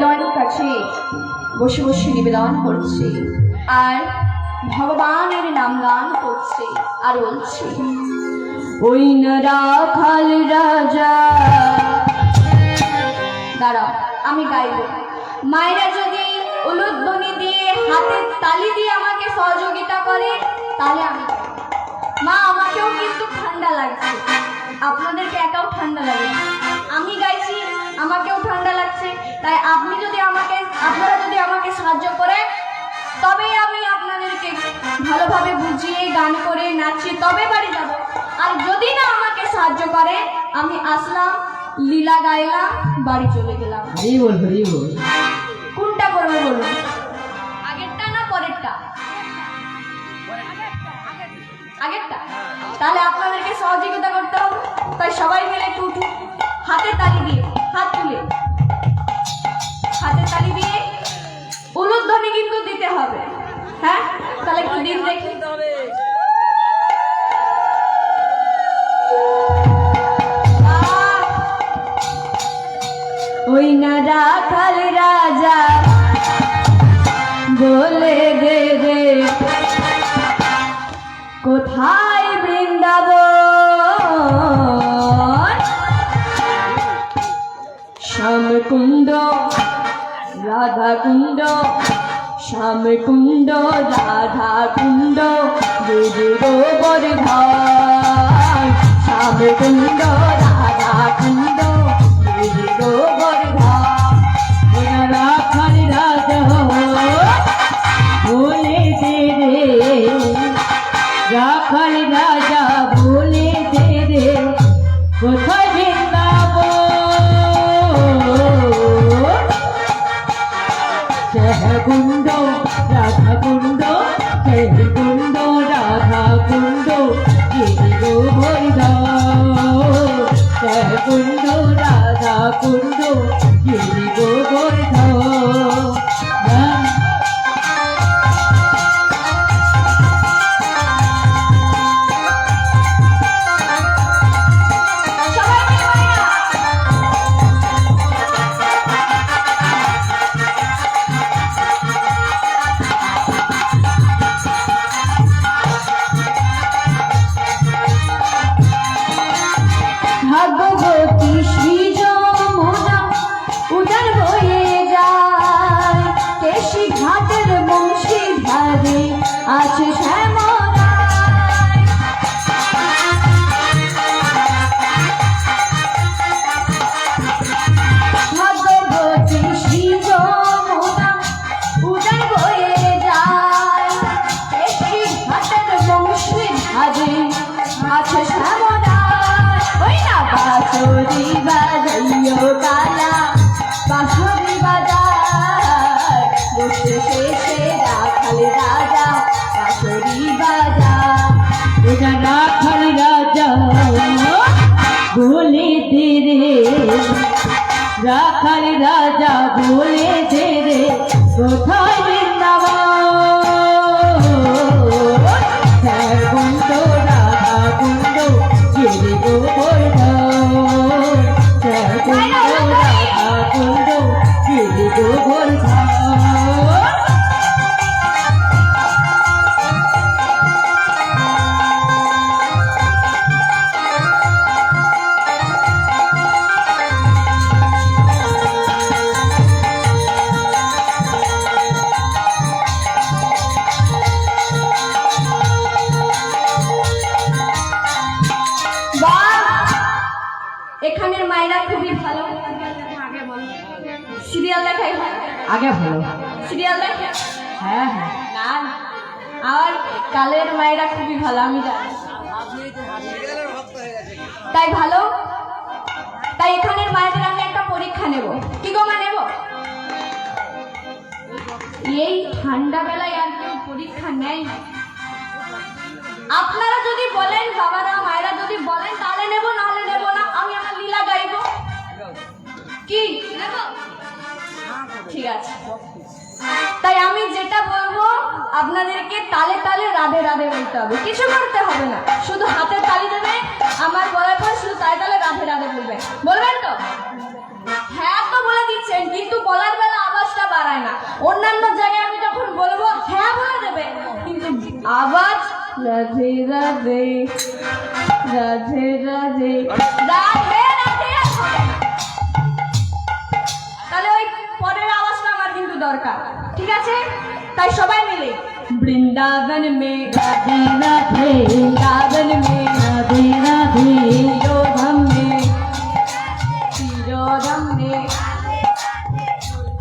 হৃদয়ের কাছে বসে বসে নিবেদন করছে আর ভগবানের নাম গান করছে আর বলছে, ওই না রাখাল রাজা। দাঁড়াও, আমি গাইব। মায়েরা যদি উলুধ্বনি দিয়ে হাতের তালি দিয়ে আমাকে সহযোগিতা করে তাহলে আমি মা, আমাকেও কিন্তু ঠান্ডা লাগছে, আপনাদেরকে একাও ঠান্ডা লাগে, আমি গাইছি আমাকেও ঠান্ডা লাগছে, তাই আপনারা যদি আমাকে সাহায্য করে তবেই আমি আপনাদেরকে ভালোভাবে বুঝিয়ে গান করে নাচিয়ে তবে বাড়ি যাব। আর যদি না আমাকে সাহায্য করে, আমি আসলাম, লীলা গাইলাম, বাড়ি চলে গেলাম। কোনটা করবো বলুন, আগেরটা না পরেরটা? আগেরটা। তাহলে আপনাদেরকে সহযোগিতা করতে হবে, তাই সবাই মিলে একটু উঠুন, হাতে তালি দিয়ে, হাত তুলে হাতে তালি দিয়ে উলুধ্বনি কিন্তু দিতে হবে। হ্যাঁ, তাহলে একটু দিন দেখি। ওই না রাখাল রাজা বলে দে রে, কোথায় বৃন্দাবন? শ্যামকুণ্ড রাধা কুণ্ড, শ্যামকুণ্ড রাধা কুণ্ড, দিদি গোবর্ধন। শ্যামকুণ্ড রাধা কুণ্ড, দিদি গোবর্ধন। রাখাল রাজা বলে দে রে, রাখাল রাজা বলে দে রে, কোথায় বৃন্দাবন? কুণ্ড রাধা কুণ্ড, কুণ্ড রাধা কুণ্ড, গিরি গোবর্ধন। কুণ্ড রাধা কুণ্ড, গিরি গোবর্ধন। ভাগবতী শ্রী যমুনা উদার বয়ে যায়, কেশি ঘাটের বংশী ধারে আছে শ্যামরায়। ভাগবতী শ্রী যমুনা উদার বয়ে যায়, কেশি ঘাটের বংশী ধারে আছে শ্যামরায়। ওই না বাঁশরি বাজাইও কালা, বাঁশরি বাজায়, বসে শেষে রাখাল রাজা বাঁশরি বাজায়। ওটা রাখাল রাজা বলে দে রে, রাখাল রাজা বলে দে রে, কোথায় বৃন্দাবন? কুণ্ড রাধা কুণ্ড, গিরি গোবর্ধন। কুণ্ড রাধা কুণ্ড, গিরি গোবর্ধন। এখানের মায়েরা খুবই ভালো। সিরিয়াল দেখাই হয় আগে ভালো, সিরিয়াল দেখে? হ্যাঁ হ্যাঁ। না, আর কালের মায়েরা খুবই ভালো, আমি জানি। তাই ভালো, তাই এখানের মায়েদের আমি একটা পরীক্ষা নেব। কি গো মা, নেব? এই ঠান্ডা বেলায় আর কেউ পরীক্ষা নেয় না। আপনারা যদি বলেন, বাবারা মায়েরা যদি বলেন তাহলে নেব, নাহলে নেব না। আমি আমার লীলা গাইব। কি নেব? ঠিক আছে, তাই আমি যেটা বলবো আপনাদেরকে তালে তালে রাধে রাধে বলতে হবে, কিছু করতে হবে না, শুধু হাতে তালি দেবে। আমার বলার পর শুধু তালে তালে রাধে রাধে বলবেন, বলবেন তো? হ্যাঁ তো বলে দিচ্ছেন, কিন্তু বলার বেলা অন্যান্য জায়গায় আমি যখন বলবো হ্যাঁ বলে দেবে, কিন্তু আওয়াজ রাধে রাধে রাধে রাধে রাধে রাধে আর হবে না। তাহলে ওই পরের আওয়াজটা আমার কিন্তু দরকার, ঠিক আছে? তাই সবাই মিলে বৃন্দাবন মে রাধে রাধে বৃন্দাবন মে রাধে রাধে তিরোধাম মে তিরোধাম মে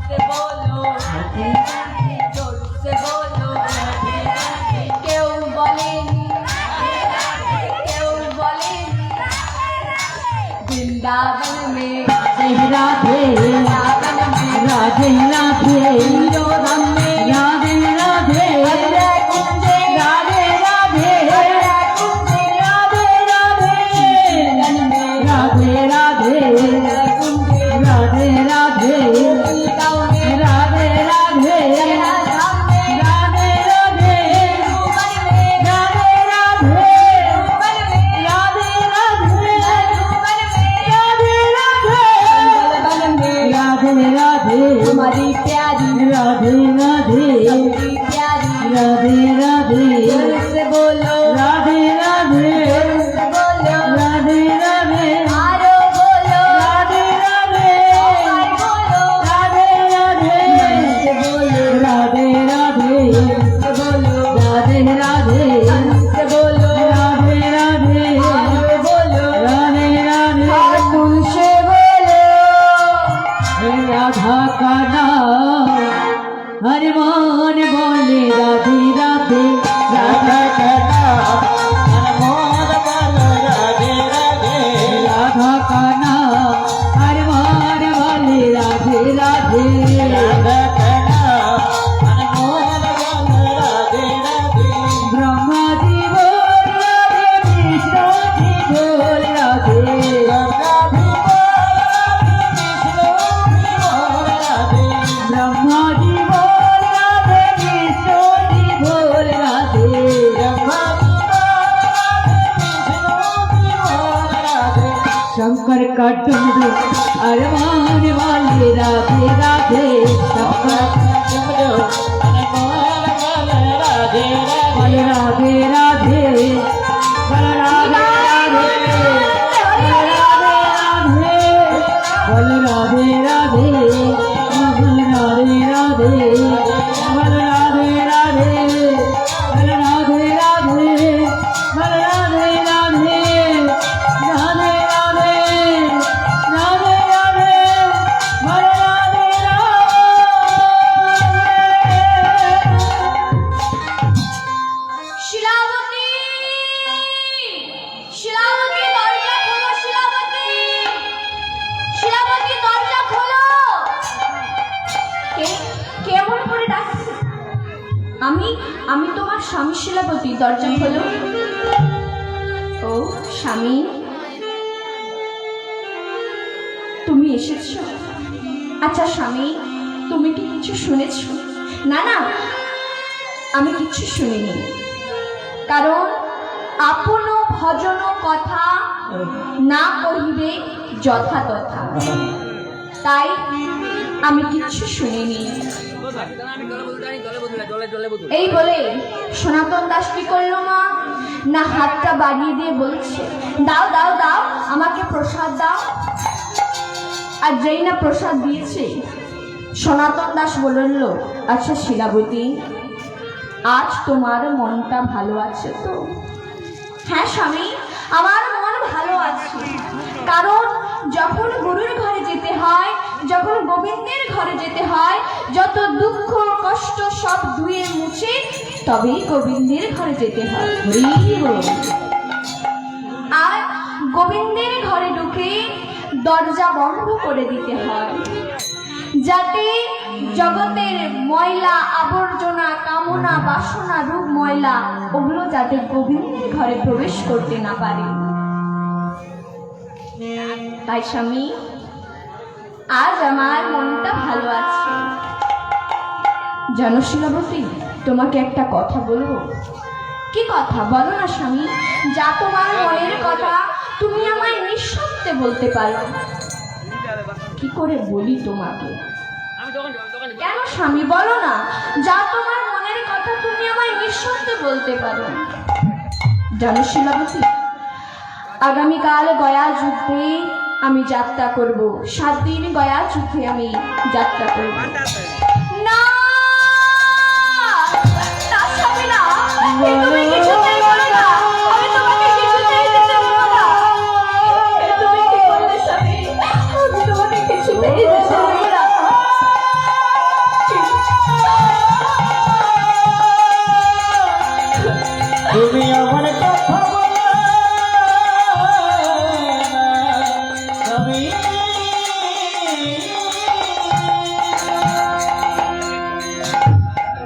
से बोलो जोर से बोलो কেউ বলেনি কেউ বলেনি বৃন্দাবন মে রাধে বৃন্দাবন মে রাধে রাধে তিরোধাম মে রাধে রাধে হরে কুঞ্জে রাধে রাধে হরে কুঞ্জে রাধে রাধে कीर्तन में राधे राधे हरे कुंजे राधे राधे गाँव में राधे राधे धाम में राधे राधे भुवन में राधे राधे भुवन में राधे राधे भुवन में राधे राधे बलबल में राधे राधे हमारी प्यारी राधे राधे सबकी प्यारी राधे राधे जोर से बोलो राधे राधे जोर से बोलो राधे राधे आरो बोलो राधे राधे और बोलो राधे राधे मन से बोलो राधे राधे से बोलो राधे राधे मन से बोलो राधे राधे आरो बोलो राधे राधे ठाकुर से बोलो राधा का नाम हर मन बोले राधे राधे राधा का नाम हर मन बोले राधे राधे राधा का नाम हर मन बोले राधे राधे राधा का नाम हर मन बोले राधे राधे ब्रह्मा जी बोल राधे विष्णु जी बोल राधे ब्रह्मा जी ब्रह्मा जी बोल राधे विष्णु जी बोल राधे ब्रह्मा शंकर का डमरू अरमान वाले राधे राधे शंकर का डमरू अरमान वाले राधे राधे राधे राधे बोल राधे राधे बोल राधे राधे बोल राधे राधे बोल राधे राधे बोल राधे राधे बोल राधे राधे राधे राधे राधे राधे बोल राधे শিলাবতী শিলাবতী দরজা খোলো শিলাবতী শিলাবতী দরজা খোলো কে কেমন করে ডাকছে আমি আমি তোমার স্বামী শিলাবতী দরজা খোলো ও স্বামী তুমি এসেছো আচ্ছা স্বামী তুমি কি কিছু শুনেছো না না আমি কিছু শুনিনি কারণ আপন ভজন কথা না কহিবে যথা তথা তাই আমি কিছু শুনিনি এই বলে সনাতন দাস কি করলো মা না হাতটা বাড়িয়ে দিয়ে বলছে দাও দাও দাও আমাকে প্রসাদ দাও আর যেই না প্রসাদ দিয়েছে সনাতন দাস বলল আচ্ছা শিলাবতী আজ তোমার মনটা ভালো আছে তো হ্যাঁ স্বামী আমার মন ভালো আছে কারণ যখন গুরুর ঘরে যেতে হয় যখন গোবিন্দের ঘরে যেতে হয় যত দুঃখ কষ্ট সব ধুয়ে মুছে তবেই গোবিন্দের ঘরে যেতে হয় হরি বল। আর গোবিন্দের ঘরে ঢুকে দরজা বন্ধ করে দিতে হয় যাতে জগতের ময়লা আবর্জনা কামনা বাসনা রূপ ময়লা ওগুলো যাতে গোবিন্দের ঘরে প্রবেশ করতে না পারে তাই স্বামী আজ আমার মনটা ভালো আছে জানো শিলাবতী তোমাকে একটা কথা বলবো কি কথা বলো না স্বামী যা তোমার মনের কথা তুমি আমায় নিঃশব্দে বলতে পারো কি করে বলি তোমাকে কেন স্বামী বলো না, যা তোমার মনের কথা তুমি আমায় নিঃশব্দে বলতে পারো। জানো শিলাবতী, আগামীকাল গয়া যুদ্ধে আমি যাত্রা করব। 7 দিন গয়া যুদ্ধে আমি যাত্রা করব। না না স্বামী না, এ তুমি কিছুতেই বলো না, আমি তোমাকে কিছুতেই যেতে দেবো না। এ তুমি কি করলে স্বামী? আমি তোমাকে কিছুতেই যেতে দেবো না। তুমি আমার কথা বলো না, আমি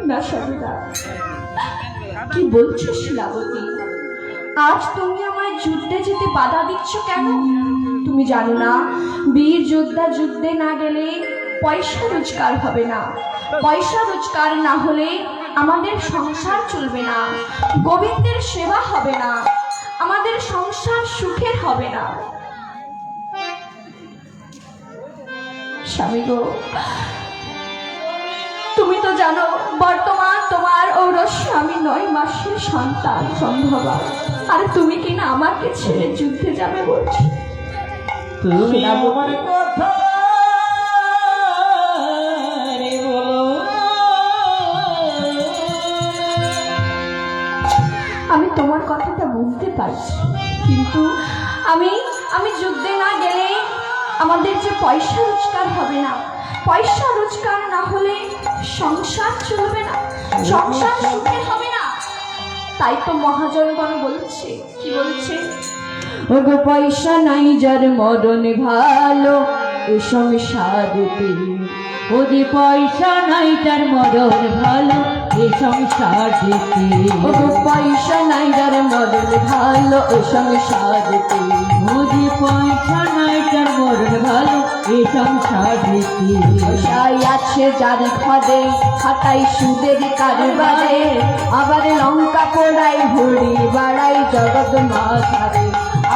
না স্বামী না, কি বলছো শিলাবতী? আজ তুমি আমায় যুদ্ধে যেতে বাধা দিচ্ছ কেন? তুমি জানো না, বীর যোদ্ধা যুদ্ধে না গেলে পয়সা রোজগার হবে না। পয়সা রোজগার না হলে আমাদের সংসার চলবে না, গোবিন্দের সেবা হবে না, আমাদের সংসার সুখের হবে না। স্বামী গো, তুমি তো জানো বর্তমান তোমার ঔরস্যে আমি 9 মাসের সন্তান সম্ভবা, আর তুমি কি না আমাকে ছেড়ে যুদ্ধে যাবে বলছো? তুমি আমার কথা রে বলো। আমি তোমার কথাটা বুঝতে পারছি, কিন্তু আমি যুদ্ধে না গেলে আমাদের যে পয়সা রোজগার হবে না, পয়সা রোজগার না হলে সংসার চলবে না, সংসার সুখের হবে না। তাই তো মহাজনগণ বলছে, কি বলছে? ওগো পয়সা নাই যার মরণ ভালো এ সংসারেতে, ওদি পয়সা নাই তার মরণ ভালো এ সংসার দিতে। ওগো পয়সা নাই যার মরণ ভালো এ সংসারেতে, ওদি পয়সা নাই তার মরণ ভালো এ সংসার দিতে। পয়সাই আছে যার ঘরে খাটাই সুদের কারবারে, আবার লঙ্কা পোড়াই ঘুড়ি বাড়াই জগৎ মাথারে,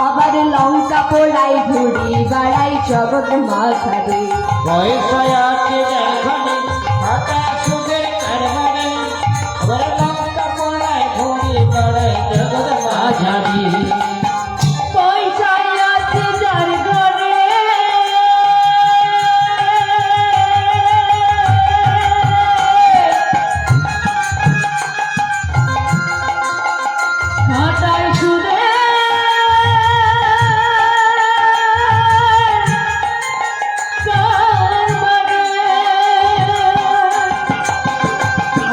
আবার লঙ্কা পোড়াই ঘুড়ি বাড়াই জগৎ মাথারে। পয়সা আছে যার ঘরে খাটাই সুদের কারবারে, আবার লঙ্কা পোড়াই ঘুড়ি বাড়াই জগৎ মাথারে। পয়সা আছে যার ঘরে খাটাই সুদের কারবারে,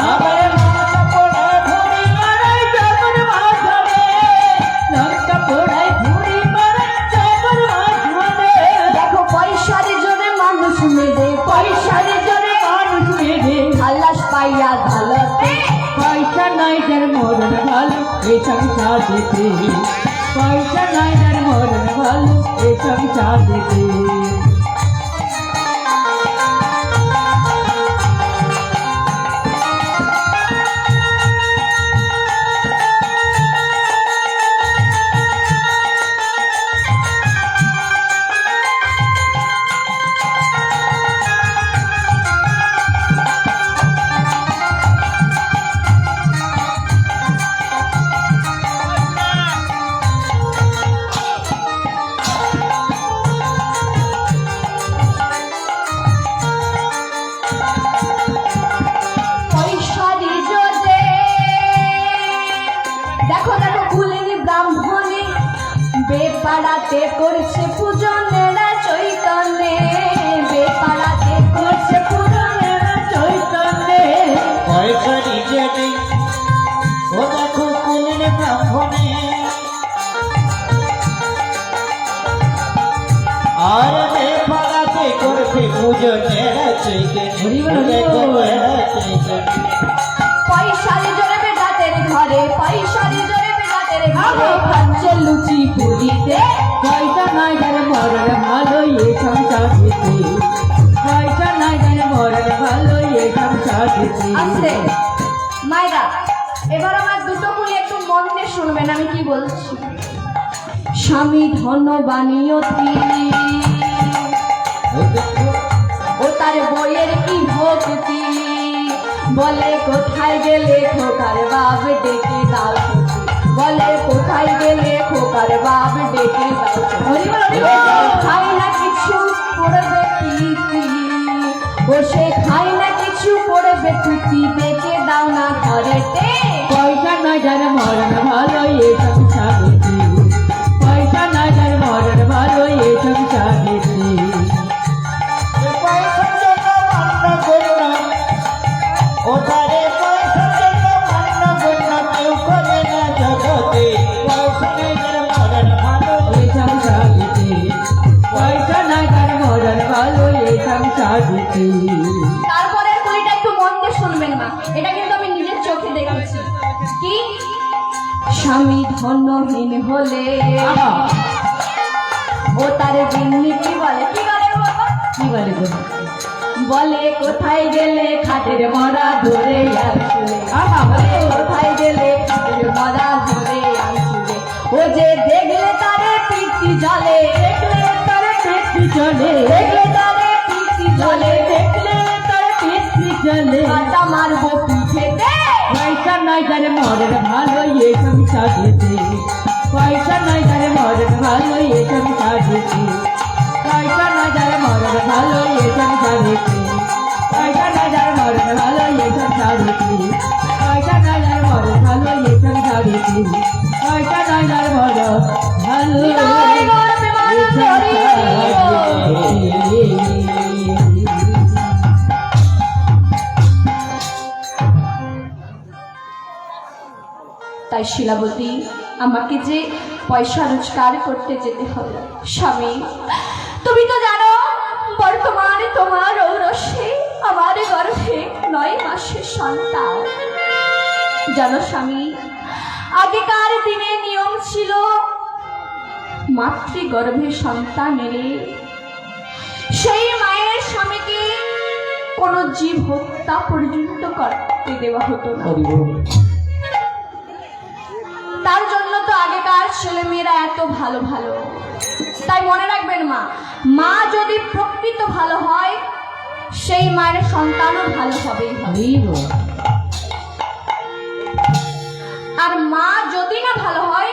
আবার লঙ্কা পোড়াই ঘুড়ি বাড়াই জগৎ মাথারে, লঙ্কা পোড়াই ঘুড়ি বাড়াই জগৎ মাথারে। দেখো পয়সার জোরে মানুষ মেরে, পয়সার জোরে মানুষ মেরে খালাস পাইয়া ধালতে, পয়সা নাই যার মরণ ভালো এ সংসার দিতে। পয়সা নাই যার মরণ ভালো এ সংসার দিতে। পয়সারি জোরে দেখো দেখো কুলিনী ব্রাহ্মণে বেপাড়াতে করছে পূজনেরা চৈতন্যে, বেপাড়াতে করছে পূজনেরা চৈতন্যে। পয়সা নিজে নেই ও দেখো কুলিন ব্রাহ্মণে, আর বেপাড়াতে করছে পূজনেরা চৈতন্যে। পয়সারি জোরে বেদাতের ঘরে, পয়সারি জোরে বেদাতের ঘরে খাচ্ছে লুচি পুরিতে। পয়সা নাই যার মরণ ভালো এ সংসার দিতে। পয়সা নাই যার মরণ ভালো এ সংসার দিতে। আস্তে মায়েরা, এবার আমার দুটো কুলি একটু মন দিয়ে শুনবেন আমি কি বলছি। স্বামী ধন বানিয়তি ও তার বইয়ের কি বলে কোথায় গেলে খোকার বাপ ডেকে দাও ছুটি, বলে কোথায় গেলে খোকার বাপ ডেকে দাও ছুটি। খাই না কিছু পড়বে টুপি, ও সে খাই না কিছু পড়বে টুপি, ডেকে দাও না ঘরেতে। পয়সা নাই যার মরণ ভালো এ সংসারেতে, পয়সা নাই যার মরণ ভালো এ সংসারেতে। পয়সার জন্য মান্য গণ্য, ও তারে পয়সার জন্য মান্য গণ্য কেউ করে না জগতে। পয়সা নেই যার মরণ ভালো এ সংসারেতে, পয়সা নাই যার মরণ ভালো এ সংসারেতে। তারপরে কুলিটা একটু মন দিয়ে শুনবেন না, এটা কিন্তু আমি নিজের চোখে দেখেছি। কি স্বামী ধনহীন হলে আহা, ও তার বিন্নি কি বলে, কি বলে গো বাবা? কি বলে গো? বলে কোথায় গেলে খাটের মরা ধরে আসলে, আহা, বলে কোথায় গেলে খাটের মরা ধরে আসলে, ও যে দেখলে তারে পিঠি জলে, দেখলে তারে পিঠি চলে দেখলে তারে পিঠি জলে, দেখলে তার পিঠি চলে। কাটা মারবো পিঠেতে। পয়সা নাই যার মরণ ভালো এ সংসারেতে, পয়সা নাই যার মরণ ভালো এ সংসারেতে, পয়সা নাই যার মরণ ভালো এ সংসারেতে, পয়সা নাই যার মরণ ভালো এ সংসারেতে, পয়সা নাই যার মরণ ভালো এ সংসারেতে, পয়সা নাই যার মরণ ভালো এ সংসারেতে। তাই শিলাবতী, আমাকে যে পয়সা রোজগার করতে যেতে হবে। স্বামী, তুমি তো জানো বর্তমানে তোমার ঔরসে আমার গর্ভে 9 মাসের সন্তান। জানো স্বামী, আগেকার দিনে নিয়ম ছিল মাতৃগর্ভে সন্তান এলে সেই মায়ের স্বামীকে কোনো জীব হত্যা পর্যন্ত করতে দেওয়া হতো না। তার জন্য তো আগেকার ছেলেমেয়েরা এত ভালো ভালো। তাই মনে রাখবেন মা, মা যদি প্রকৃত ভালো হয় সেই মায়ের সন্তানও ভালো হবেই হবে। আর মা যদি না ভালো হয়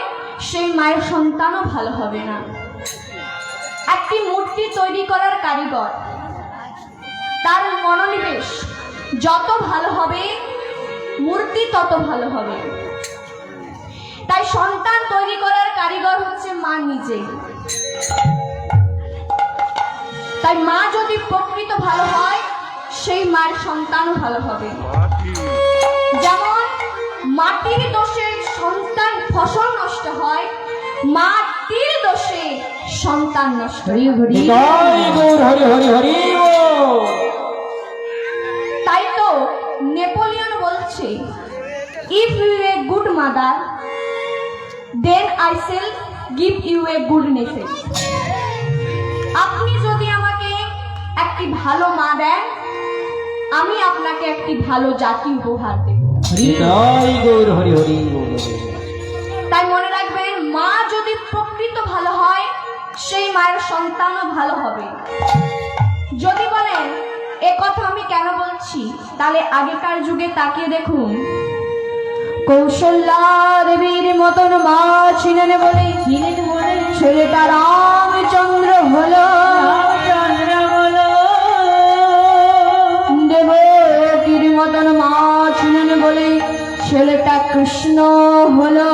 সেই মায়ের সন্তানও ভালো হবে না। একটি মূর্তি তৈরি করার কারিগর, তার মনোনিবেশ যত ভালো হবে মূর্তি তত ভালো হবে। তাই সন্তান তৈরি করার কারিগর হচ্ছে মা নিজেই। তাই মা যদি প্রকৃত ভালো হয় সেই মায়ের সন্তানও ভালো হবে। যেমন মাটির দোষে সন্তান ফসল নষ্ট হয়, মাটির দোষে সন্তান নষ্ট হয়। জয় গৌর হরি হরি হরি বল। তাই তো নেপোলিয়ন বলছে, if you a good mother then I shall give you a good nation. আপনি যদি আমাকে একটি ভালো মা দেন, আমি আপনাকে একটি ভালো জাতি উপহার দেব। জয় গৌর হরি হরি বল। তাই মনে রাখবেন, মা যদি প্রকৃত ভালো হয় সেই মায়ের সন্তানও ভালো হবে। যদি বলেন এ কথা আমি কেন বলছি, তাহলে আগেকার যুগে তাকিয়ে দেখুন, কৌশল্যা দেবীর মতন মা ছিলেন বলে ছেলেটা রামচন্দ্র হলো, দেবকীর মতন মা ছিলেন বলে ছেলেটা কৃষ্ণ হলো,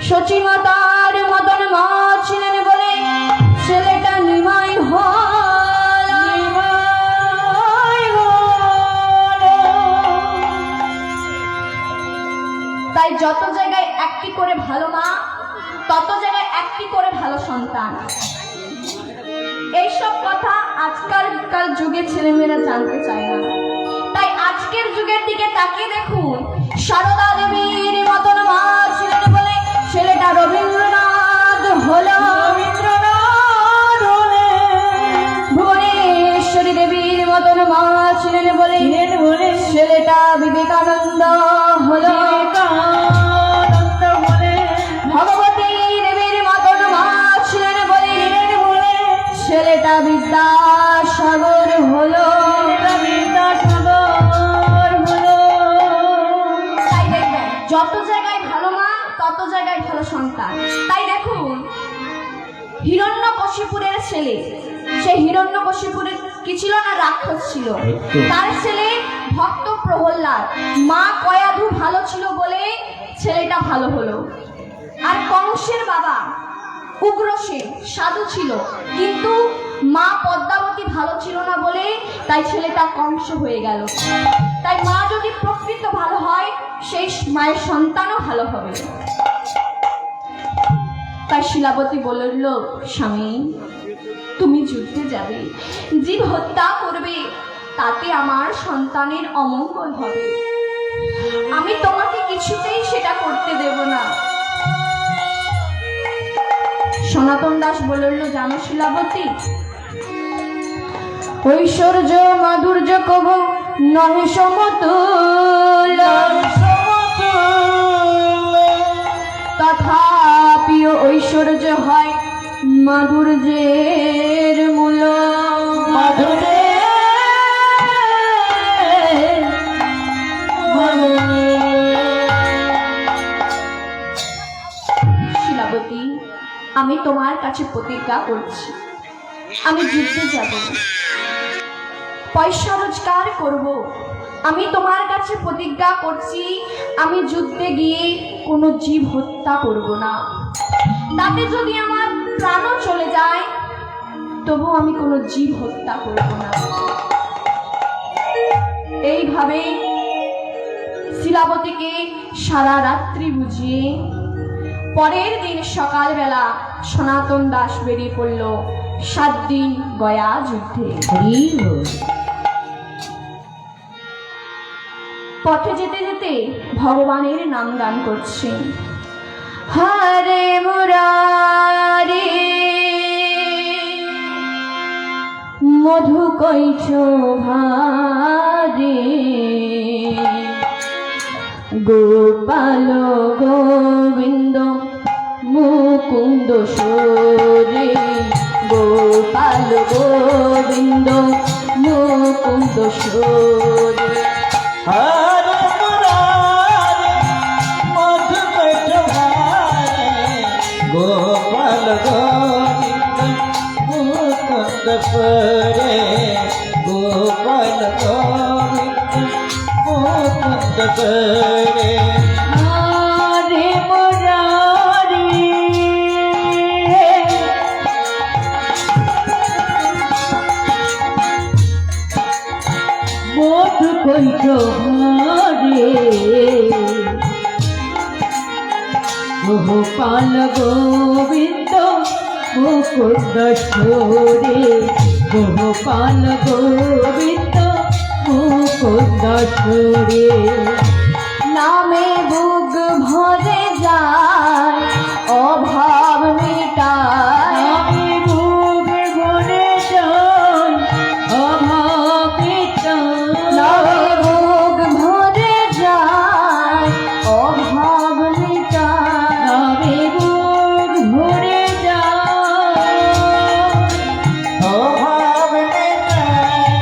সচিমাতার মতন মা ছিলেন বলে ছেলেটা নিমাই হলো। তাই যত জায়গায় একটি করে ভালো মা, তত জায়গায় একটি করে ভালো সন্তান। এইসব কথা আজকালকার যুগে ছেলেমেয়েরা জানতে চায় না। তাই আজকের যুগের দিকে তাকিয়ে দেখুন, সারদা দেবীর মতন মা ছিলেন বলে ছেলেটা রবীন্দ্রনাথ হলো, ভুবনেশ্বরী দেবীর মতন মা ছিলেন বলে ছেলেটা বিবেকানন্দ হলো, ভগবতী দেবীর মতন মা ছিলেন বলে ছেলেটা বিদ্যাসাগর হিরণ্যকশিপুরের ছেলে। সে হিরণ্যকশিপুরের কি ছিল না, রাক্ষস ছিল। তার ছেলে ভক্ত প্রহ্লাদ। মা কয়াধু ভালো ছিল বলে ছেলেটা ভালো হলো। আর কংসের বাবা উগ্রসেন সাধু ছিল, কিন্তু মা পদ্মাবতী ভালো ছিল না বলে তাই ছেলেটা কংস হয়ে গেল। তাই মা যদি প্রকৃত ভালো হয়, সেই মায়ের সন্তানও ভালো হবে। তাই শিলাবতী বলল, স্বামী তুমি যুদ্ধে যাবে, জীব হত্যা করবে, তাতে আমার সন্তানের অমঙ্গল হবে। আমি তোমাকে কিছুতেই সেটা করতে দেব না। সনাতন দাস বলল, জানো শিলাবতী, ঐশ্বর্য মাধুর্য কব নহে সমতুল, তথাপিও ঐশ্বর্য হয় মাধুর্যের মূল। শিলাবতী, আমি তোমার কাছে প্রতিজ্ঞা করছি, আমি যুদ্ধে যাব, পয়সা রোজগার করব। আমি তোমার কাছে প্রতিজ্ঞা করছি, আমি যুদ্ধে গিয়ে কোনো জীব হত্যা করব না। তাতে যদি আমার প্রাণও চলে যায়, তবু আমি কোনো জীব হত্যা করব না। এইভাবে শিলাবতীকে সারা রাত্রি বুঝিয়ে পরের দিন সকালবেলা সনাতন দাস বেরিয়ে পড়ল 7 দিন গয়া যুদ্ধে। পথে যেতে যেতে ভগবানের নাম গান করছেন, হরে মুরারি মধু কৈছ ভারে, গোপাল গোবিন্দ মুকুন্দ সরে, গোপাল গোবিন্দ মুকুন্দ সরে। হরে মুরারে মধু কৈছ ভারে, গোপাল গোবিন্দ মুকুন্দ সরে, গোপাল গোবিন্দ মুকুন্দ সরে। হরে মুরারি মধু কৈছ ভারে, গোপাল গোবিন্দ মুকুন্দ সরে, গোপাল গোবিন্দ মুকুন্দ সরে। নামে বুক ভরে যায় অভাব মিটায়, আমি বুক ভরে যাই অভাব নামে মিটায়, বুক ভরে যায় অভাব মিটায়। আমি বুক ভরে যাই অভাব মেটায়,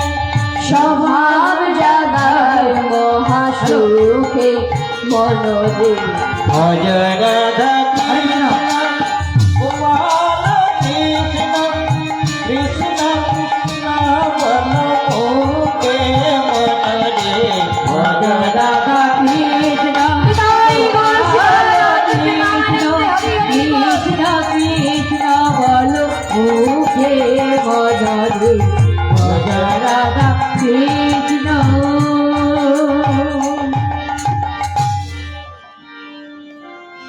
স্বভাব জাগায় মহাসুখে মনদে। ভজ রাধা কৃষ্ণ গোপাল কৃষ্ণ, কৃষ্ণ কৃষ্ণ বল মুখে মনরে। ভজ রাধা কৃষ্ণ কৃষ্ণ কৃষ্ণ বল মুখে মনরে, ভজ রাধা কৃষ্ণ।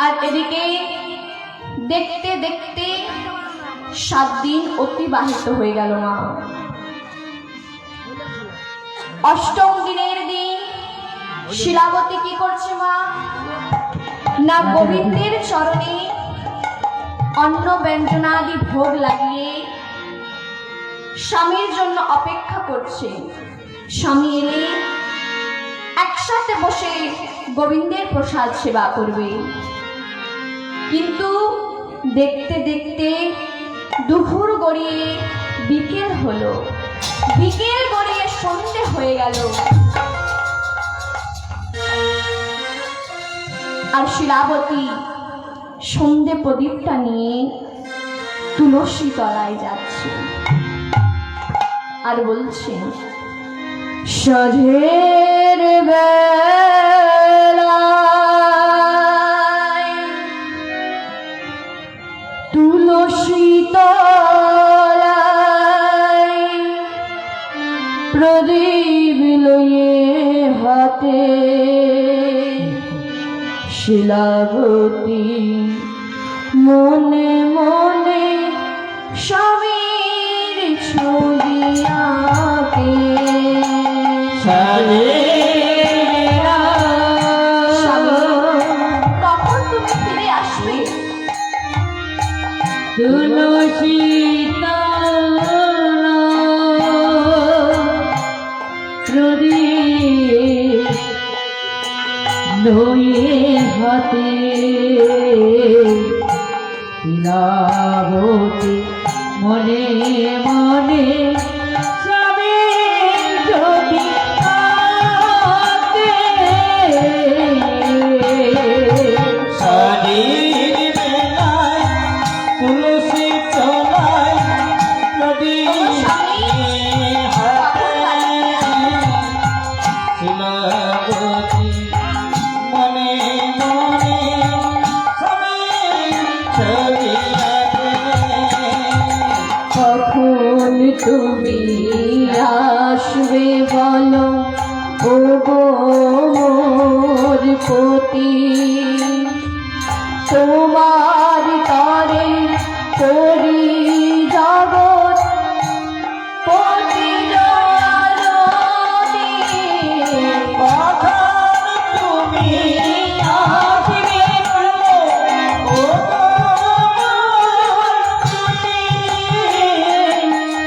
আর এদিকে দেখতে দেখতে 7 দিন অতিবাহিত হয়ে গেল। মা 8ম দিনের দিন শিলাবতী কি করছে মা না, গোবিন্দের চরণে অন্ন ব্যঞ্জনাদি ভোগ লাগিয়ে স্বামীর জন্য অপেক্ষা করছে। স্বামী এলে একসাথে বসে গোবিন্দের প্রসাদ সেবা করবে। কিন্তু দেখতে দেখতে দুপুর গড়িয়ে বিকেল হলো, বিকেল গড়িয়ে সন্ধে হয়ে গেল। আর শিলাবতী সন্ধে প্রদীপটা নিয়ে তুলসী তলায় যাচ্ছে আর বলছে, সঝের বেলায় তুলসী তলায় প্রদীপ লইয়ে হাতে শিলাবতী মনে মনে স্বামীর ছবি আঁকে। স্বামী, কখন তুমি ফিরে আসবে? তুলসী প্রদীপ লইয়ে হাতে শিলাবতী মনে মনে স্বামীর ছবি আঁকে। সাজির বেলায় তুলসী তলায় প্রদীপ হাতে শিলাবতী মনে মনে স্বামীর ছবি আঁকে। কখন তুমি আসবে বলো ও গো মোর পতি, তোমার তরে করি জগৎ পতির আরতি। কখন তুমি আসবে বলো ও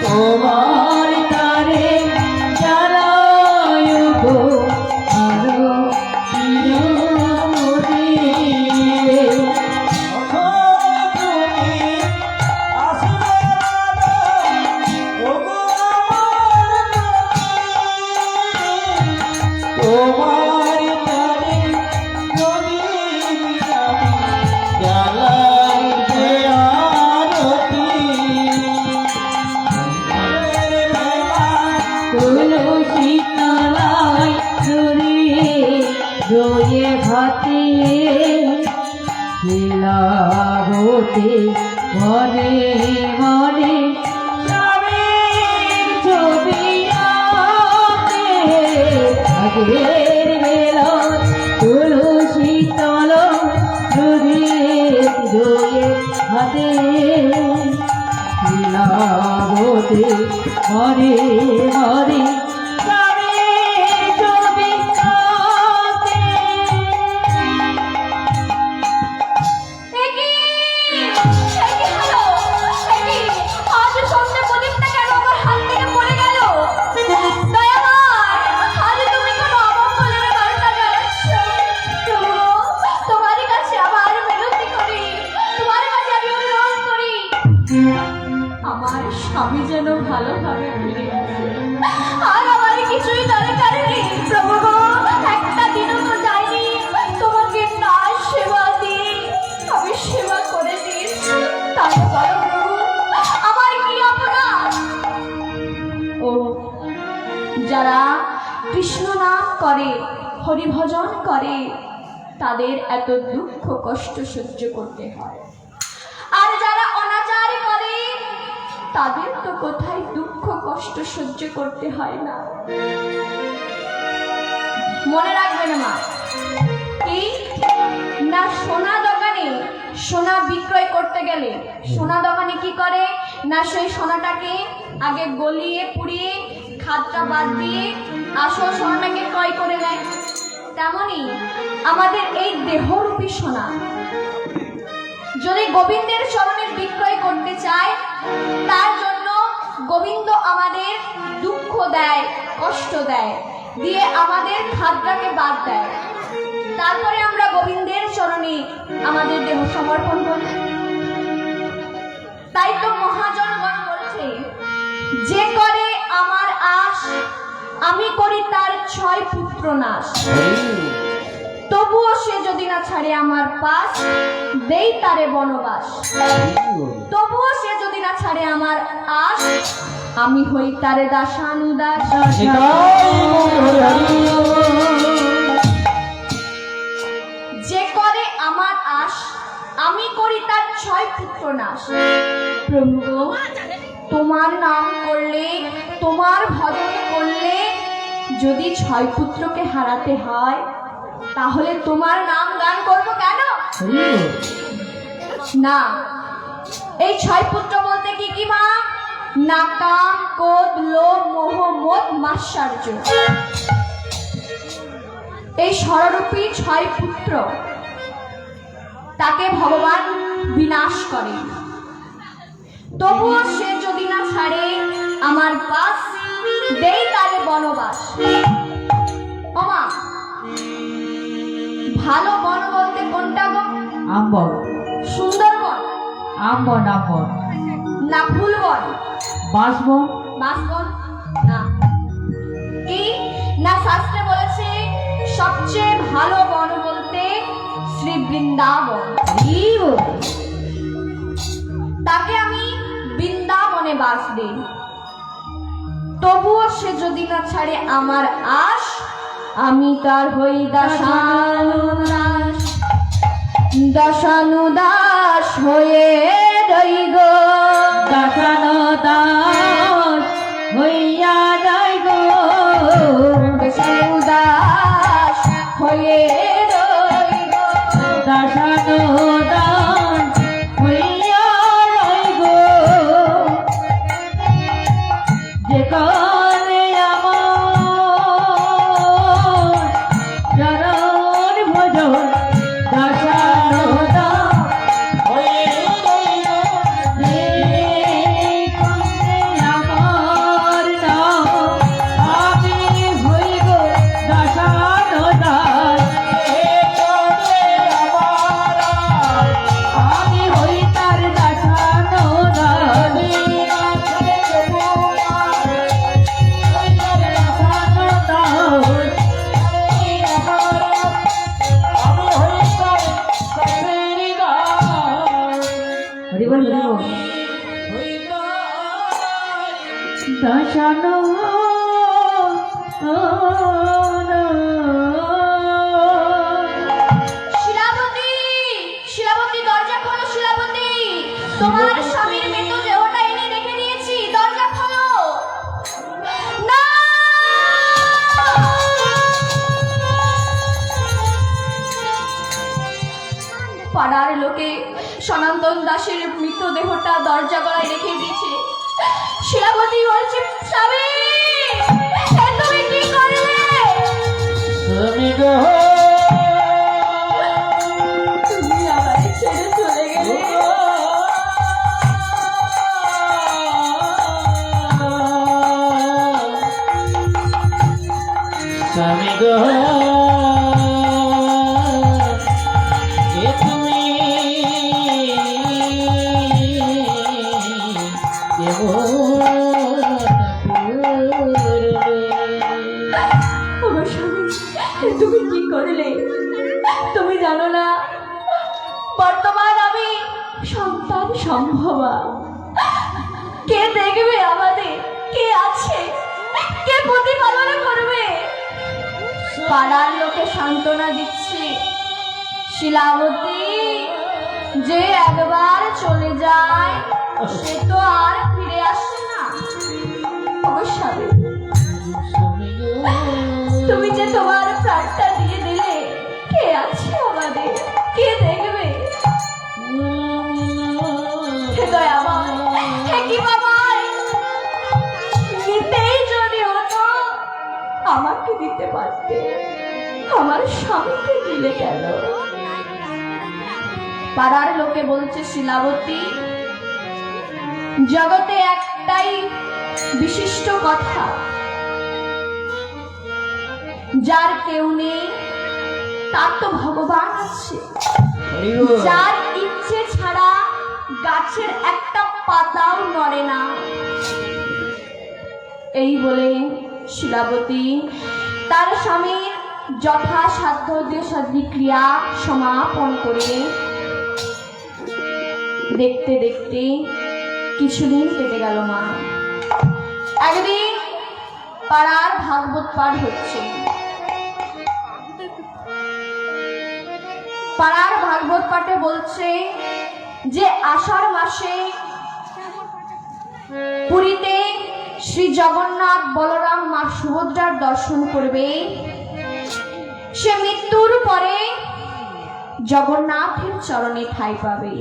তোমার তারে জানায় গো আরো চিরমতি। তোমার তারে প্রদীপ আমি জ্বালাই যে আরতি। তুলসী তলায় রয়ে ভাতে শিলাবতী মনে মনে স্বামীর ছবি আঁকে। আগের বেলা তুলসী তল রয়ে হাতে শিলাবতী মনে মনে স্বামীর ছবি আঁকে। একি হলো, একি আজ সন্ধ্যে প্রদীপটা কেন আমার হাত থেকে পড়ে গেল? দয়াময়, আজ তুমি কোনো অমঙ্গলের বার্তা জানাচ্ছ। প্রভু, তোমারই কাছে আবার মিনতি করি, তোমার কাছে আমি অনুরোধ করি, আমার স্বামী যেন ভালোভাবে ফিরে আসে। আর আমার কিছুই দরকার নেই প্রভু গো, একটা দিনও তো যায়নি তোমাকে না সেবা দিয়ে আমি সেবা করে দিয়েছি, তাহলে বলো প্রভু আমার কি অপরাধ? ও যারা কৃষ্ণ নাম করে, হরি ভজন করে, তাদের এত দুঃখ কষ্ট সহ্য করতে হয়। আর যারা অনাচার করে তাদের তো কোথায় দুঃখ কষ্ট সহ্য করতে হয় না। মনে রাখবেন মা, কি না সোনা দোকানে সোনা বিক্রয় করতে গেলে সোনা দোকানে কি করে না সেই সোনাটাকে আগে গলিয়ে পুড়িয়ে খাদটা বাদ দিয়ে আসল সোনাটাকে ক্রয় করে নেয়। তেমনি আমাদের এই দেহরূপী সোনা যদি গোবিন্দের চরণে বিক্রয় করতে চায়, তার জন্য গোবিন্দ আমাদের দুঃখ দেয়, কষ্ট দেয়, দিয়ে আমাদের খাদ্যকে বাদ দেয়, তারপরে আমরা গোবিন্দের চরণে আমাদের দেহ সমর্পণ করি। তাই তো মহাজনগণ বলছে, যে করে আমার আশ আমি করি তার 6 পুত্র নাশ। তবুও সে যদি না ছাড়ে আমার পাশ, দেই তারে বনবাস। তবুও সে যদি না ছাড়ে আমার আশ, আমি হই তার দাসানুদাস। যে করে আমার আশ, আমি করি তার 6 পুত্র নাশ। প্রভু গো, তোমার নাম করলে, তোমার ভজন করলে যদি 6 পুত্রকে হারাতে হয়, তাহলে তোমার নাম গান করবো কেন? না, এই 6 পুত্র বলতে কি কি মা? নাকাম, কোদ, লোভ, মোহ, মদ, মাৎসর্য। এই ষড়রূপী 6 পুত্র, তাকে ভগবান বিনাশ করে। তবুও সে যদি না ছাড়ে আমার পাশ, দেই তারে বনবাস। ওমা, ভালো বন বলতে কোনটা গো? আম্বন, সুন্দরবন, আম্বন, আম্বন, না ফুলবন, বাঁশবন, বাঁশবন, না কি না? শাস্ত্রে বলেছে সবচেয়ে ভালো বন বলতে শ্রী বৃন্দাবন। তাকে আমি বৃন্দাবনে বাস দিই। তবুও সে যদি না ছাড়ে আমার আশ, আমি তার হই দাসানুদাস। দাসানুদাস হয়ে রই গো, দাসানুদাস হইয়া যাই গো, দাসানুদাস হয়ে রই গো, দাসানুদাস হইয়া যাই গো। যে কালে আমার চরণ ভজন দাসানুদাস আমার নাম আমি হই গো দাসানুদাস। আমি হই তার দাসানুদাস। হরি বল, হরি বল। দাসানো শিলাবতী, শিলাবতী দরজা খোলো। শিলাবতী, তোমার স্বামীর মৃত দেহটা এনে রেখে দিয়েছি, দরজা খোলো। না, পাড়ার লোকে সনাতন দাসের মৃতদেহটা দরজা গলায় রেখে দিয়েছে। শিলাবতী বলছে, স্বামী এ তুমি কি করলে? তুমি গো তুমি আমাকে ছেড়ে চলে গেলে। স্বামী গো এ তুমি কেমন ওগো স্বামী, তুমি কি করলে? তুমি জানো না বর্তমান আমি সন্তান সম্ভবা। কে দেখবে আমাদের? কে আছে? কে প্রতিপালন করবে? পাড়ার লোকে সান্ত্বনা দিচ্ছে, শিলাবতী যে একবার চলে যায় সে তো আর ফিরে আসে না। ওগো স্বামী, তুমি যে তোমার প্রাণটা দিয়ে দিলে, কে আছে আমাদের? কে দেখবে? হে দয়াময়, হে কি বাবাই, নিতেই যদি হতো আমাকে দিতে পারতে, আমার স্বামীকে দিলে কেন? পাড়ার লোকে বলছে, শিলাবতী জগতে একটাই বিশিষ্ট কথা, যার কেউ নেই তার তো ভগবান আছে। যার ইচ্ছে ছাড়া গাছের একটা পাতাও নড়ে না। এই বলে শিলাবতী তার স্বামীর যথাসাধ্য দেশাদি ক্রিয়া সমাপন করে দেখতে দেখতে কিছুদিন কেটে গেল মা। একদিন পাড়ার ভাগবত পাঠ হচ্ছে। পাড়ার ভাগবত পাঠে বলছে যে আষাঢ় মাসে পুরীতে শ্রী জগন্নাথ বলরাম মা সুভদ্রার দর্শন করবে। সে মৃত্যুর পরে জগন্নাথের চরণে ঠাঁই পাবে।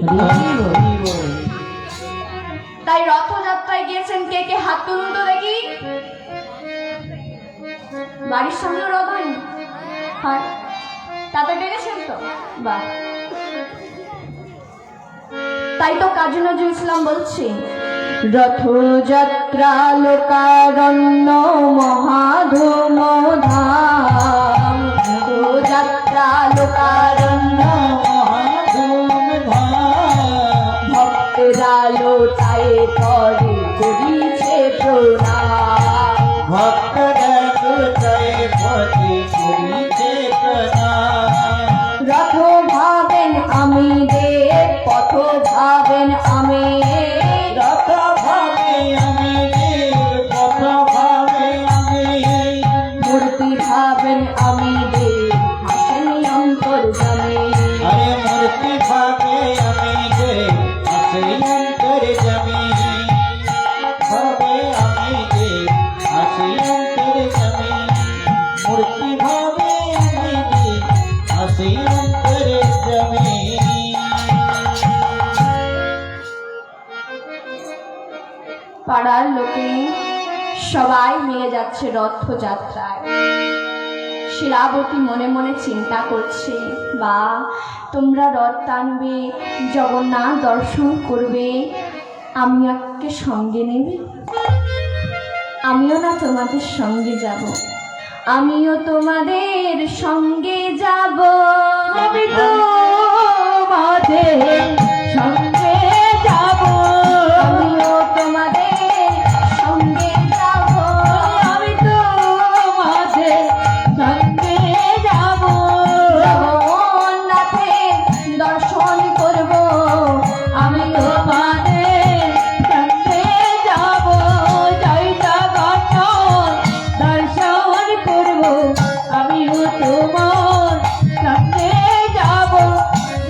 তাই রথযাত্রায় গিয়েছেন কে কে? হাত তুলুন তো দেখি। বাড়ির সামনে রথ হয়নি? হয়। তাতে ডেকেছেন তো? বাহ। তাই তো কাজী নজরুল ইসলাম বলছে, রথযাত্রা লোকারণ্য মহাধূম ধাম, রথযাত্রা লোকারণ্য ভক্তরা লোটায় পরে করিছে প্রণাম, ভক্তরা লোটায় পরে করিছে প্রণাম। রথ ভাবেন আমি দেব, পথ ভাবেন আমি, রথ ভাবে আমি দেব, পথ ভাবে আমি, মূর্তি ভাবেন আমি দেব, হাসেন অন্তর্যামী। আরে মূর্তি ভাবে আমি দেব, আসে অন্তর্যামী। ভাবে আমি দেব, আসে অন্তর্যামী। মূর্তি ভাবে আমি দেব, আসে অন্তর্যামী। পাড়ার লোকে সবাই মিলে যাচ্ছে রথযাত্রায়। শিলাবতী মনে মনে চিন্তা করছে, বা তোমরা রথ টানবে, জগন্নাথ দর্শন করবে, আমিকে সঙ্গে নেবে? আমিও না তোমাদের সঙ্গে যাব, আমিও তোমাদের সঙ্গে যাব, আমি তোমাদের সঙ্গে যাব, আমিও তোমাদের সঙ্গে যাব, আমি তোমাদের সঙ্গে যাব, জগন্নাথের দর্শন করব, আমি তোমাদের সঙ্গে যাব, জয় জগন্নাথ দর্শন করব, আমিও তোমার সঙ্গে যাব,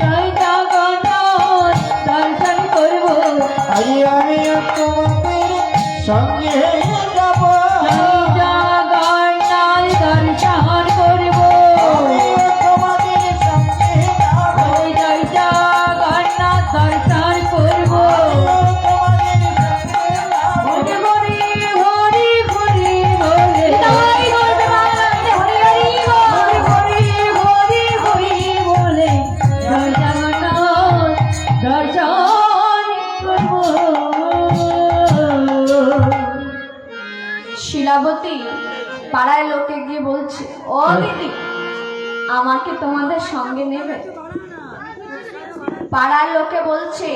জয় জগন্নাথ দর্শন করব, আরে আমি তোমাদের সঙ্গে যাব, জয় জগন্নাথ দর্শন করব, আমিও তোমাদের সঙ্গে যাব, জয় জগন্নাথ দর্শন করব, আমিও তোমাদের সঙ্গে যাব। হরি হরি হরি হরি বলে, তাই বলতে পারলাম যে হরি হরি বল। হরি হরি হরি বলে, জয় জগন্নাথ দর্শন করব। শিলাবতী পাড়ার লোকে গিয়ে বলছে, ও দিদি, আমাকে তোমাদের সঙ্গে নেবে? পাড়ার লোকে বলছে,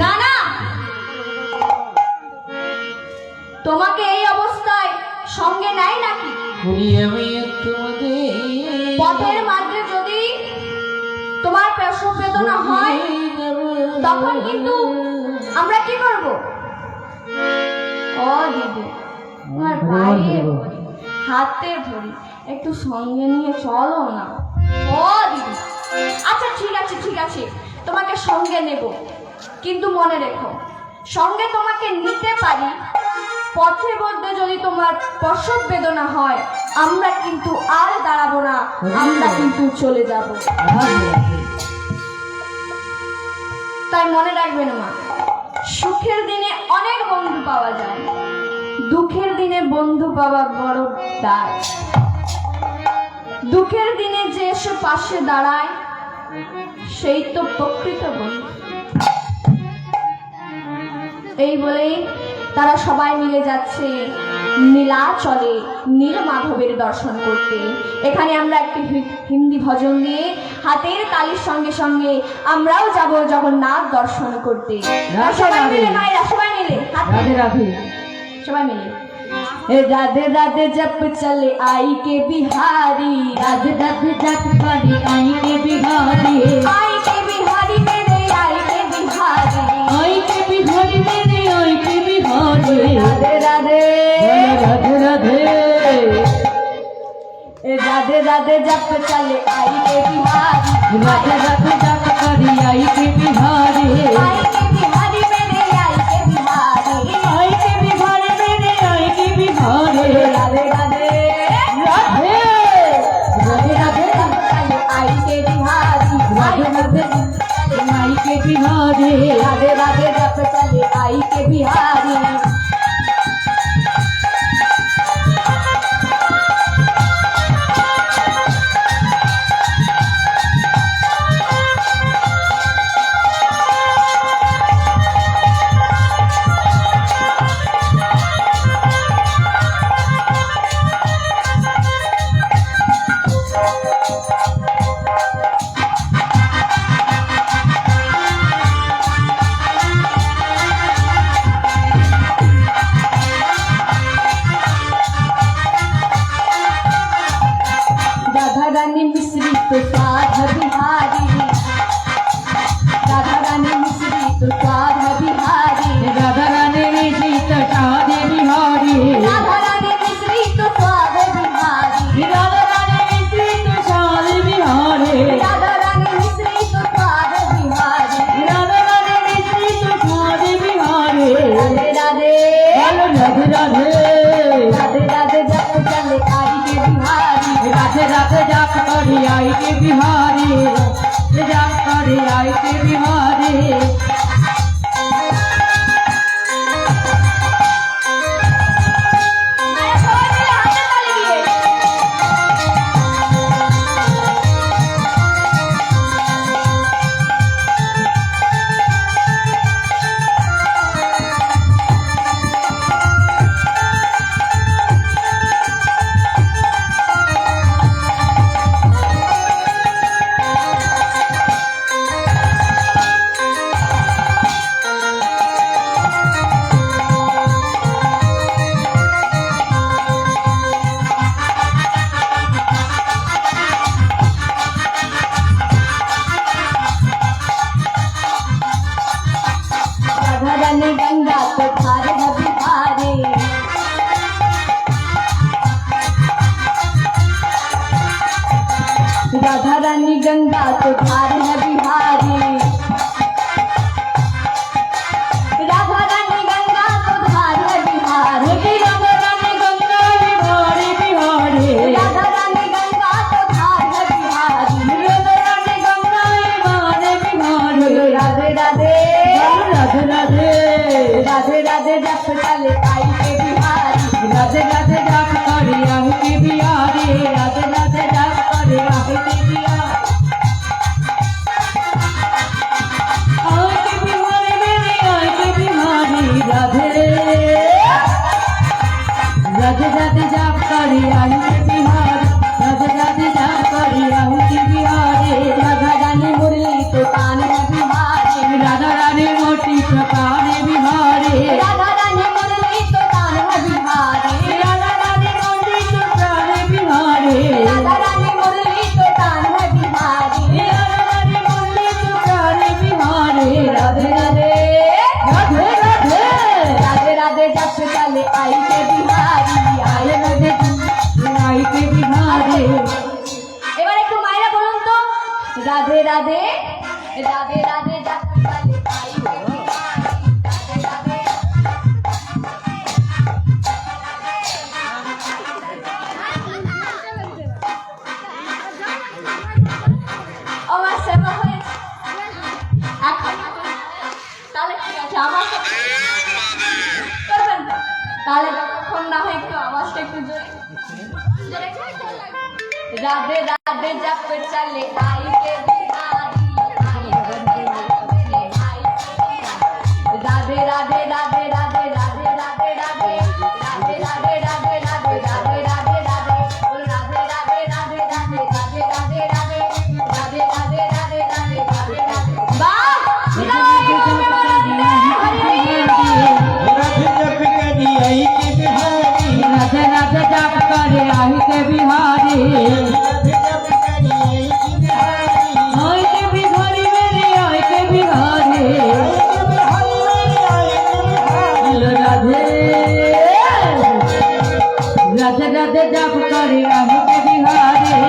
না না, তোমাকে এই অবস্থায় সঙ্গে নেয় নাকি? হরি আমি তোমাদের পথের মাঝে যদি তোমার প্রসব বেদনা হয়, তখন কিন্তু আমরা কি করব? ও দিদি, তোমার পায়ে ধরি, হাতে ধরি, একটু সঙ্গে নিয়ে চলো না। ও দিদি, আচ্ছা ঠিক আছে ঠিক আছে, তোমাকে সঙ্গে নেব, কিন্তু মনে রেখো, সঙ্গে তোমাকে নিতে পারি, পথের মধ্যে যদি তোমার প্রসব বেদনা হয়, আমরা কিন্তু আর দাঁড়াবো না, আমরা কিন্তু চলে যাব। তাই মনে রাখবেন মা, সুখের দিনে অনেক বন্ধু পাওয়া যায়, দুঃখের দিনে বন্ধু পাওয়া বড় দায়। দুঃখের দিনে যে এসে পাশে দাঁড়ায়, সেই তো প্রকৃত বন্ধু। এই বলেই তারা সবাই মিলে যাচ্ছে নীলাচলে নীলমাধবের দর্শন করতে। এখানে আমরা একটি হিন্দি ভজন দিয়ে হাতের তালির সঙ্গে সঙ্গে আমরাও যাব জগন্নাথ দর্শন করতে। সবাই মিলে মায়েরা, সবাই মিলে হাত রাধে রাধে সবাই মিলে राधे राधे जप चले आई के बिहारी, राधे राधे जप चले आई के बिहारी, आई के बिहारी मेरे आई के बिहारी, आई के बिहारी मेरे आई राधे राधे जप चले आई के बिहारी राधे राधे जप करी आई के बिहारी आई के बिहारी मेरे आई के बिहारी आई के बिहारी मेरे आई के बिहारी राधे राधे राधे राधे राधे जप चले आई के बिहारी राधे राधे आई के बिहारी राधे राधे जप चले आई के बिहारी राधा रानी मिश्री तो स्वाद है बिहारी राधा रानी मिश्री तो स्वाद है बिहारी राधा रानी मिश्री तो शादी बिहारी राधा रानी मिश्री तो स्वाद है बिहारी राधा रानी मिश्री तो शादी बिहारी राधा रानी मिश्री तो स्वाद है बिहारी राधा रानी मिश्री तो शादी बिहारी राधे राधे बोलो राधे राधे राधे राधे जप चले आई के बिहारी राधे राधे जाप करी आई के बिहारी जाप करी आई के बिहारी अरे सबाई मिले हाथे ताली दिए राधा रानी गंगा तो धार है बिहारी राधा रानी गंगा तो धार है बिहारी राधा रानी गंगा तो धार है बिहारी राधा रानी गंगा बिहारी बिहारी राधा रानी गंगा तो धार है बिहारी राधा रानी गंगा बिहारी बिहारी राधे राधे राधे राधे राधे राधे जप चले आई के बिहारी राधे राधे जाप करी आई के बिहारी राधे राधे जाप करी आई के बिहारी आई के बिहारी मेरी आई के बिहारी राधे राधे राधे जाप करी आई के बिहारी राधे राधे जाप करी आई के बिहारी राधा रानी मुरली तो तान है बिहारी राधा रानी मोटी चकाने बिहारी राधा रानी मुरली तो तान है बिहारी राधा रानी मोटी चकाने बिहारी राधा रानी मुरली तो तान है बिहारी राधा रानी मोटी चकाने बिहारी राधे राधे राधे राधे राधे राधे जप चले आई के बिहारी आए राधे आई के बिहारी এবার একটু মায়েরা বলুন তো রাধে রাধে রাধে রাধে জপ চলে आई के बिहारी राधे राधे আমার সেবা হয়েছে এখন তাহলে ঠিক আছে আমার করবেন তো তাহলে যতক্ষণ না হয় একটু আওয়াজটা একটু জোরে জোরে রাধে রাধে জপ চলে आई के बिहारी राधे राधे राधे राधे राधे राधे राधे राधे राधे राधे राधे राधे राधे राधे बोल राधे राधे राधे राधे राधे राधे राधे राधे राधे राधे राधे राधे राधे वाह राधे जप करी आई के बिहारी राधे राधे जाप करे आई के बिहारी राधे जप करी आई के बिहारी आई के बिहारी मेरी आई के बिहारी राधे राधे राधे जाप करे आई के बिहारी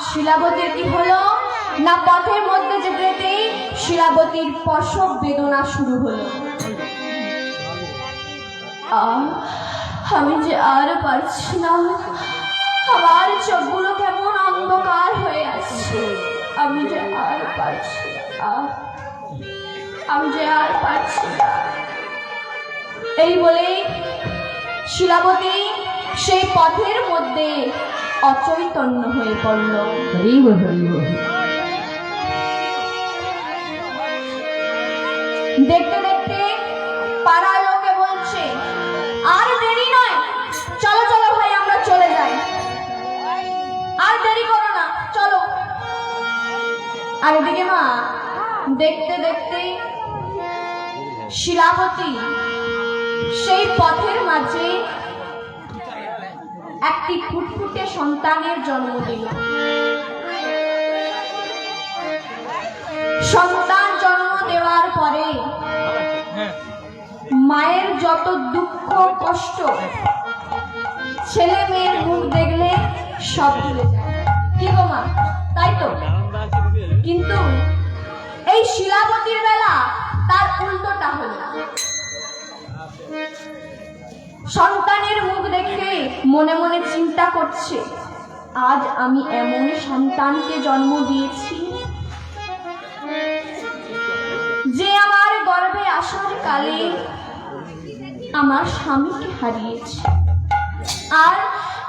শিলাবতীর কি হলো না, পথের মধ্যে যেতে যেতেই শিলাবতীর প্রসব বেদনা শুরু হলো। আমি যে আর পারছি না, আমার চোখগুলো কেমন অন্ধকার হয়ে আসছে। আমি যে আর পারছি না, আমি যে আর পারছি না। এই বলে শিলাবতী সেই পথের মধ্যে অচৈতন্য হয়ে পড়ল। হরি বল, হরি বল। দেখতে দেখতে পাড়ার লোকে বলছে, আর দেরি নয়, চলো চলো ভাই আমরা চলে যাই, আর দেরি করো না, চলো। আর এদিকে মা দেখতে দেখতে শিলাবতী সেই পথের মাঝে একটি ফুটফুটে সন্তানের জন্ম দিল। সন্তান জন্ম দেওয়ার পরে মায়ের যত দুঃখ কষ্ট, ছেলে মেয়ের মুখ দেখলে সব ভুলে যায়, কি গো মা, তাই তো? কিন্তু এই শিলাবতীর বেলা তার উল্টোটা হলো। সন্তানের মুখ দেখে মনে মনে চিন্তা করছে, আজ আমি এমন সন্তানকে জন্ম দিয়েছি যে আমার গর্ভে আসার কালে আমার স্বামীকে হারিয়েছে, আর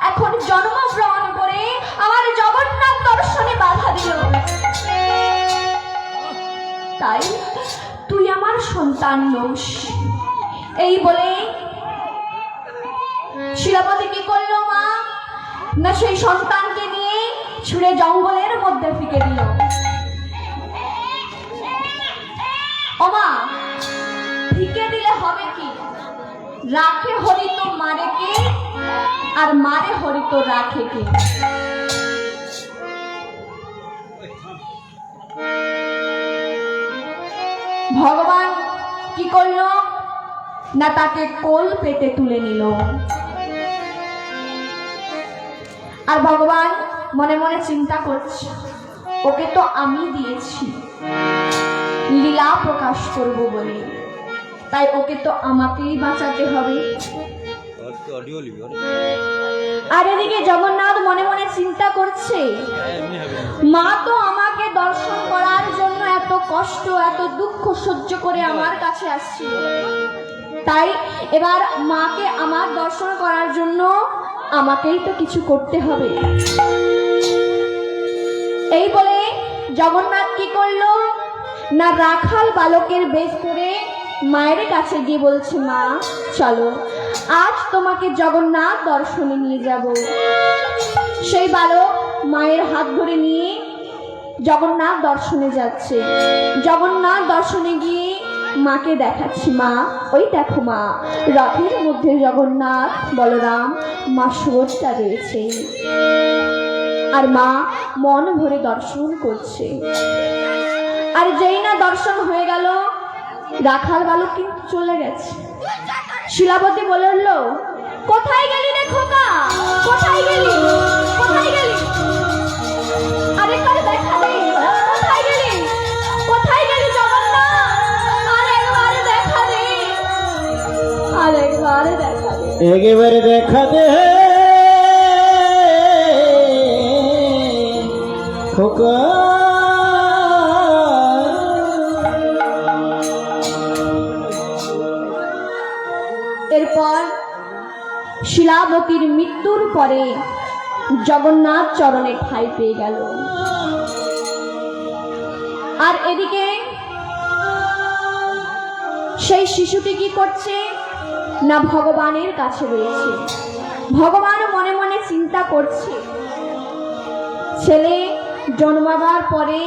এখন জন্মগ্রহণ করে আমার জগন্নাথ দর্শনে বাধা দিল। তাই তুই আমার সন্তান নোস। এই বলে শিলাবতী কি করলো মা না, সেই সন্তানকে নিয়ে ছুঁড়ে জঙ্গলের মধ্যে ফিকে দিল। ও মা, ফিকে দিলে হবে কি, রাখে হরিত মারে কে, আর মারে হরিত রাখে কে। ভগবান কি করলো না, তাকে কোল পেটে তুলে নিল। আর ভগবান মনে মনে চিন্তা করছে, ওকে তো আমি দিয়েছি লীলা প্রকাশ করব বলে, তাই ওকে তো আমাকেই বাঁচাতে হবে। আর এদিকে জগন্নাথ মনে মনে চিন্তা করছে, মা তো আমাকে দর্শন করার জন্য এত কষ্ট এত দুঃখ সহ্য করে আমার কাছে আসছিল, তাই এবার মাকে আমার দর্শন করার জন্য আমাকেই তো কিছু করতে হবে। এই বলে জগন্নাথ কি করলো না, রাখাল বালকের বেশ করে মায়ের কাছে গিয়ে বলছে, মা চলো, আজ তোমাকে জগন্নাথ দর্শনে নিয়ে যাব। সেই বালক মায়ের হাত ধরে নিয়ে জগন্নাথ দর্শনে যাচ্ছে। জগন্নাথ দর্শনে গিয়ে মাকে দেখাচ্ছি, মা ওই দেখো মা, রথের মধ্যে জগন্নাথ বলরাম মা সুভদ্রা রয়েছে। আর মা মন ভরে দর্শন করছে। আর যেই না দর্শন হয়ে গেল, রাখাল বালক কিন্তু চলে গেছে। শিলাবতী বলে উঠল, কোথায় গেলি রে খোকা, কোথায় গেলি, কোথায় গেলি, আরেকবার দেখা দে, কোথায় গেলি, কোথায় গেলি জগন্নাথ, আরেকবার দেখা দে, আরেকবার দেখা দে, একেবারে দেখা দে খোকা। এরপর শিলাবতীর মৃত্যুর পরে জগন্নাথ চরণে ঠাঁই পেয়ে গেল। আর এদিকে সেই শিশুটি কি করছে না, ভগবানের কাছে রয়েছে। ভগবান মনে মনে চিন্তা করছে, ছেলে জন্মাবার পরে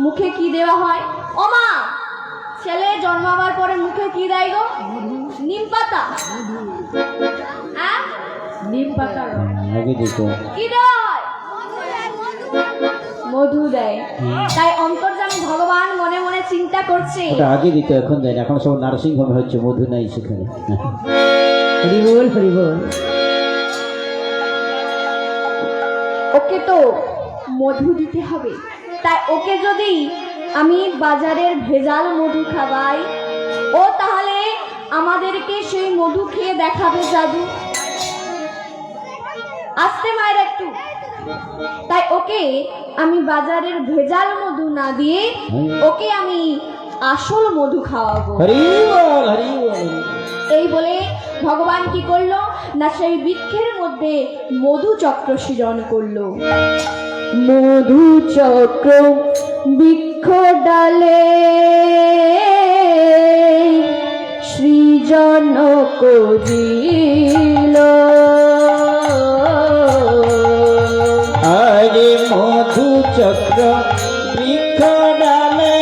মুখে কি দেওয়া হয়? ও মা, ছেলে জন্মাবার পরে মুখে কি দেয় গো? নিম পাতা। নিম পাতা কি দেয়? মধু দেয়। তাই অন্তর্যামী ভগবান মনে মনে চিন্তা করছে, আগে দিত, এখন দেয় না, এখন সব নার্সিং হোমে হচ্ছে, মধু নাই সেখানে। হরি বল, হরি বল। ওকে তো মধু দিতে হবে। তাই ওকে যদি আমি বাজারের ভেজাল মধু খাওয়াই, ও তাহলে আমাদেরকে সেই মধু খেয়ে দেখাবে জাদু। আসতে মায়ের একটু। তাই ওকে আমি বাজারের ভেজাল মধু না দিয়ে ওকে আমি আসল মধু খাওয়াবো। হরি বল, হরি বল। এই বলে ভগবান কি করলো না সেই বৃক্ষের মধ্যে মধু চক্র সৃজন করলো। মধু চক্র বৃক্ষ ডালে সৃজন করিল। আরে মধু চক্র বৃক্ষ ডালে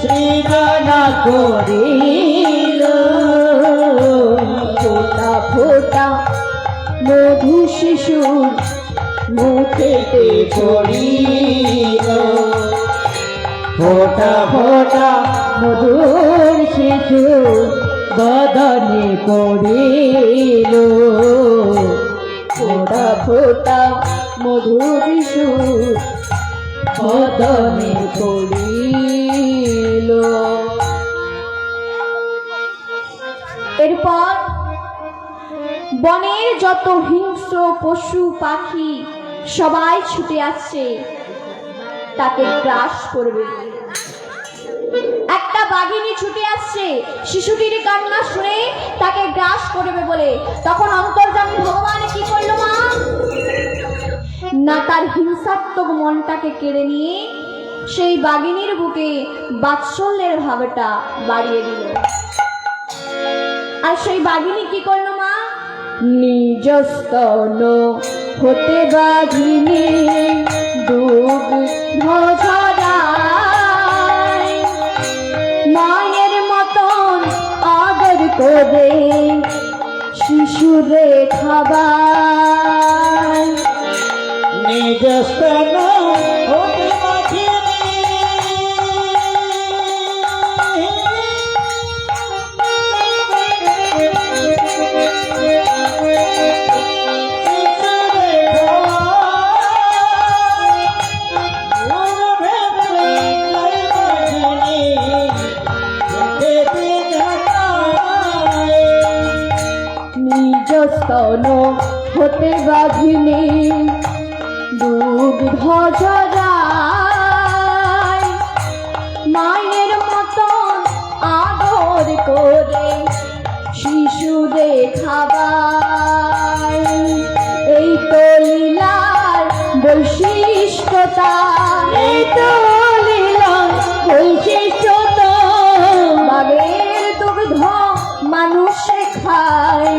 সৃজনা করিল। ফোটা ফোটা মধু শিশুর মুখেতে পড়িল। ফোটা ফোটা মধুর শিশু বদনে পড়িল। ফোটা ফোটা মধুর শিশু বদনে পড়িল। এরপর বনের যত হিংস্র পশু পাখি সবাই ছুটে আসছে তাকে গ্রাস করবে। একটা বাঘিনী ছুটে আসছে শিশুটির কান্না শুনে তাকে গ্রাস করবে বলে। তখন অন্তর্যামী ভগবান কি করলো মা না তার হিংসাত্মক মনটাকে কেড়ে নিয়ে সেই বাঘিনীর বুকে বাৎসল্যের ভাবটা বাড়িয়ে দিল। আর সেই বাঘিনী কি করলো মা নিজ স্তন হতে বাঘিনী দুগ্ধ ঝরায়। মায়ের মতন আদর করে শিশুরে খাবার। নিজ স্তন হতে বাঘিনী নিজ স্তন হতে বাঘিনী দুগ্ধ ঝরায়। মায়ের মতন আদর করে শিশুদের খাবার। এই তো লীলার বৈশিষ্ট্যতা, এই তো লীলার বৈশিষ্ট্যতা। বাঘের দুগ্ধ মানুষে খায়,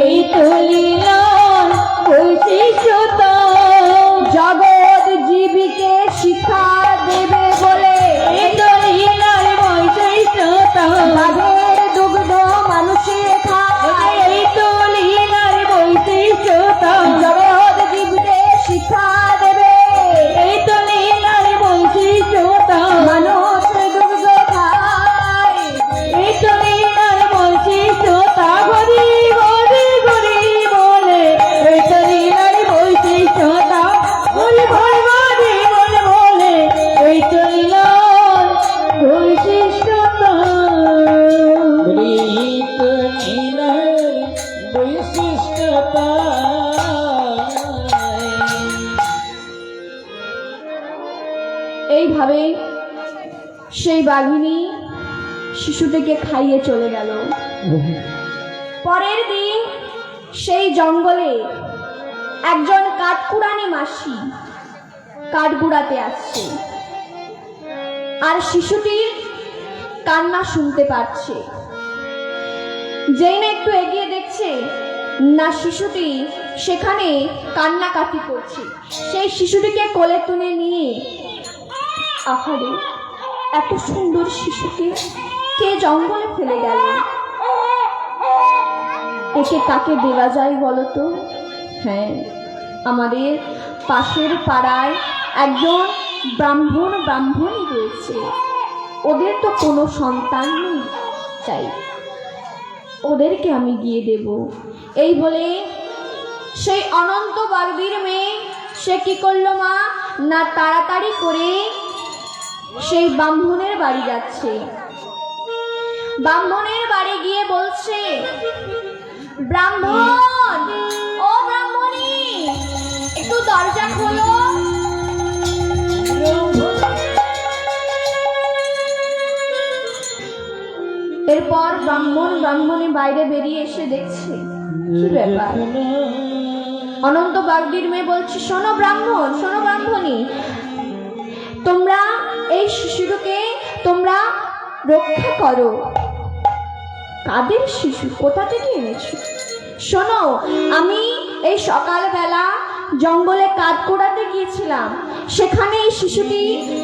এই তো লীলার বৈশিষ্ট্যতা। জগৎ জীবীকে শিক্ষা দেবে বলে এই তো লীলার বৈশিষ্ট্যতা। বাঘের দুগ্ধ মানুষে খায়, এই তো লীলার বৈশিষ্ট্যতা। জগৎ জীবীকে শিক্ষা দেবে এই তো লীলার বৈশিষ্ট্যতা। মানুষ দুগ্ধ খায়, এই তো লীলার বৈশিষ্ট্যতা। গরি গরি গরি বলে এই তো লীলার বৈশিষ্ট্যতা। বলি ভয় গরি বলে বলে এই তো লীলার বৈশিষ্ট্যতা। প্রীত লীলার বৈশিষ্ট্যতা। এইভাবে সেই বাঘিনী শিশুটিকে খাইয়ে চলে গেল। পরের দিন সেই জঙ্গলে একজন কাঠকুড়ানি মাসি কাঠ কুড়াতে আসছে আর শিশুটির কান্না শুনতে পাচ্ছে। যেই না একটু এগিয়ে দেখছে না শিশুটি সেখানে কান্নাকাটি করছে। সেই শিশুটিকে কোলে তুলে নিয়ে, আহারে এত সুন্দর শিশুকে কে জঙ্গলে ফেলে গেল, একে কাকে দেওয়া যায় বলতো? হ্যাঁ, আমাদের পাশের পাড়ায় একজন ব্রাহ্মণী রয়েছে, ওদের তো কোনো সন্তান নেই, চাই ওদেরকে আমি গিয়ে দেব। এই বলে সেই অনন্ত বাগদির মেয়ে সে কি করলো মা, না তাড়াতাড়ি করে সেই ব্রাহ্মণের বাড়ি যাচ্ছে। ব্রাহ্মণের বাড়ি গিয়ে বলছে, ব্রাহ্মণ, ও ব্রাহ্মণী, একটু দরজা খোলো। এরপর ব্রাহ্মণী বাইরে বেরিয়ে এসে দেখছে কি ব্যাপার। অনন্ত বাগদির মেয়ে বলছে, শোনো ব্রাহ্মণ, শোনো ব্রাহ্মণী, তোমরা এই শিশুকে তোমরা রক্ষা করো। কাদের শিশু, কোথা থেকে এনেছো? শোনো, আমি এই সকালবেলা জঙ্গলে কাঠ কুড়াতে গিয়েছিলাম, সেখানে এই শিশুটি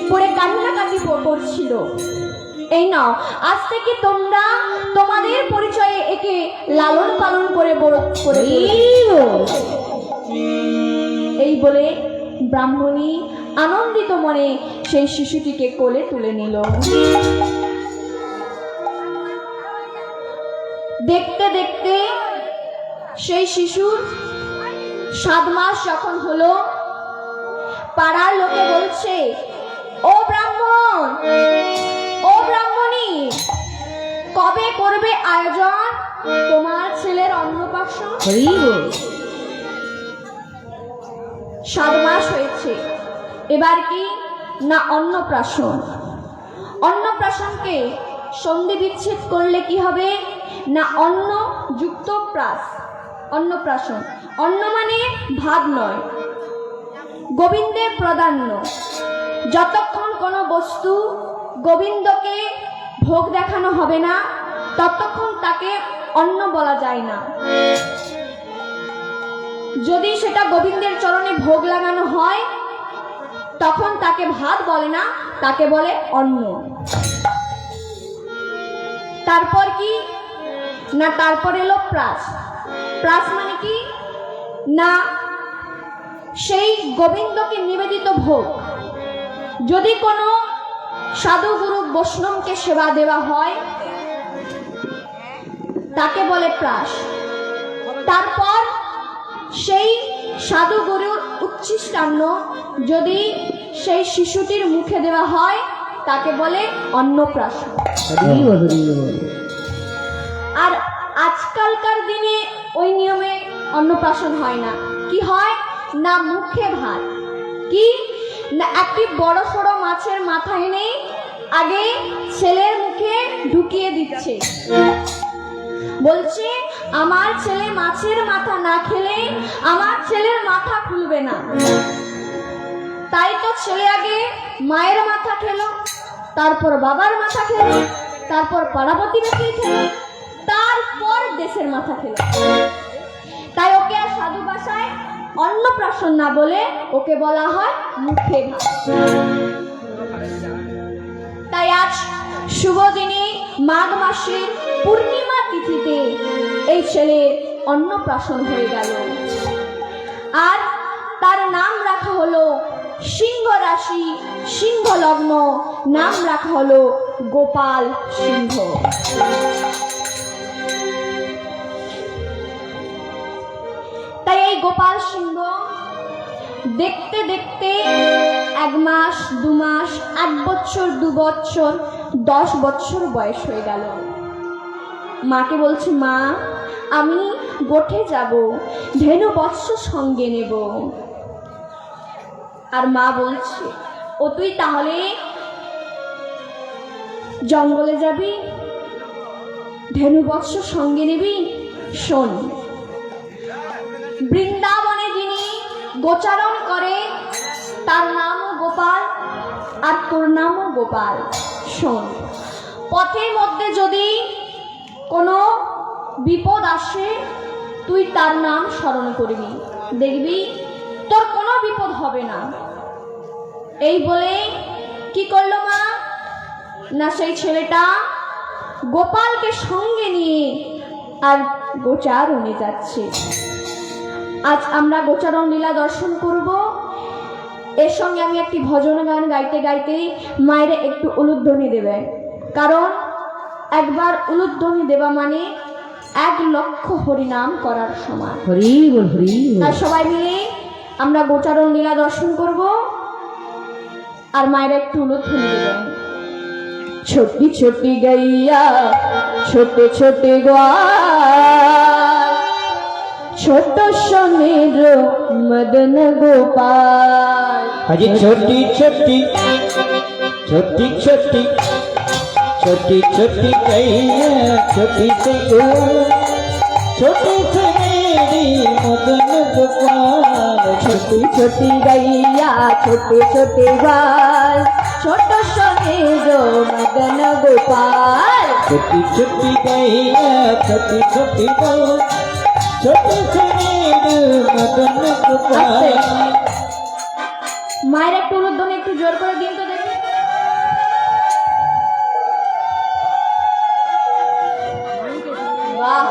পড়ে কান্নাকাটি করছিল। এই নাও, আজ থেকে তোমরা তোমাদের পরিচয়ে একে লালন পালন করে বড় করে এই বলে ব্রাহ্মণী আনন্দিত মনে সেই শিশুটিকে কোলে তুলে নিল। দেখতে দেখতে সেই শিশুর 7 মাস যখন হলো, পাড়ার লোকে বলছে, ও ব্রাহ্মণ, ও ব্রাহ্মণী, কবে করবে আয়োজন তোমার ছেলের অন্নপ্রাশন? 7 মাস হয়েছে, এবার কি না অন্নপ্রাশন। অন্নপ্রাশনকে সন্ধি বিচ্ছেদ করলে কি হবে না অন্ন যুক্ত প্রাস, অন্নপ্রাশন। অন্ন মানে ভাত নয়, গোবিন্দের প্রাধান্য। যতক্ষণ কোনো বস্তু গোবিন্দকে ভোগ দেখানো হবে না, ততক্ষণ তাকে অন্ন বলা যায় না। যদি সেটা গোবিন্দের চরণে ভোগ লাগানো হয়, তখন তাকে ভাত বলে না, তাকে বলে অন্ন। তারপর কি না তারপর এলো প্রাস। প্রাস মানে কি না সেই গোবিন্দকে নিবেদিত ভোগ। যদি কোনো সাধু গুরু বৈষ্ণবকে সেবা দেওয়া হয়, তাকে বলে প্রাস। তারপর সেই সাধু গুরুর উচ্ছিষ্টান্ন যদি সেই শিশুটির মুখে দেওয়া হয়, তাকে বলে অন্নপ্রাশন। আর আজকালকার দিনে ওই নিয়মে অন্নপ্রাশন হয় না। কি হয় না মুখে ভাত। কি না একটি বড় সড়ো মাছের মাথা এনে আগে ছেলের মুখে ঢুকিয়ে দিচ্ছে, বলছে আমার ছেলে মাছের মাথা না খেলে আমার ছেলের মাথা খুলবে না। তাই তো ছেলে আগে মায়ের মাথা খেলো, তারপর বাবার মাথা খেলো, তারপর পাড়া প্রতিবেশী খেলো, তারপর দেশের মাথা খেলো। তাই ওকে আর সাধু ভাষায় অন্নপ্রাশন না বলে ওকে বলা হয় মুখে ভাত। তাই আজ শুভ দিনে মাঘ মাসের পূর্ণিমা তিথিতে এই ছেলের অন্নপ্রাশন হয়ে গেল। আর তার নাম রাখা হলো সিংহ রাশি, সিংহ লগ্ন, নাম রাখা হলো গোপাল সিংহ। তাই এই গোপাল সিংহ দেখতে দেখতে 1 মাস, 2 মাস, 1 বছর, 2 বছর, 10 বছর বয়স হয়ে গেল। মাকে বলছে, মা আমি গোঠে যাব, ধেনু বৎস সঙ্গে নেব। আর মা বলছে, ও তুই তাহলে জঙ্গলে যাবি, ধেনু বৎস সঙ্গে নিবি? শোন, বৃন্দাবনে যিনি গোচারণ করে তার নামও গোপাল, আর তোর নামও গোপাল। শোন, পথের মধ্যে যদি কোনো বিপদ আসে, তুই তার নাম স্মরণ করবি, দেখবি তোর কোনো বিপদ হবে না। এই বলে কি করলো মা না সেই ছেলেটা গোপালকে সঙ্গে নিয়ে আর গোচারণে যাচ্ছে। আজ আমরা গোচারণ লীলা দর্শন করব। এর সঙ্গে আমি একটি ভজন গান গাইতে গাইতে মায়ের একটু উলুধ্বনি দেবে, কারণ একবার উলুধ্বনি দেওয়া মানে 1,00,000 হরিনাম করার সমান। হরি বল হরি বল। আর সবাই মিলে আমরা গোচারণ লীলা দর্শন করব আর মায়েরা একটু উলুধ্বনি দেবেন। ছোটি ছোটি গাইয়া ছোটে ছোটে গোয়াল, ছোট সমীর মদন গোপাল। আজি ছোটি ছোটি ছোটি ছোটি ছোটি ছোটি গাইয়া ছোটি से छोटी से मेरी मदन गोपाल। छोटी छोटी गैया छोटे छोटे बाल, ছোট সমীর মদন গোপাল। छोटी छोटी गैया छोटी छोटी बाल, छोटी से मेरी मदन गोपाल। মায়ের একটু উলুধ্বনি একটু জোর করে দিন তো দেখি। বাহ।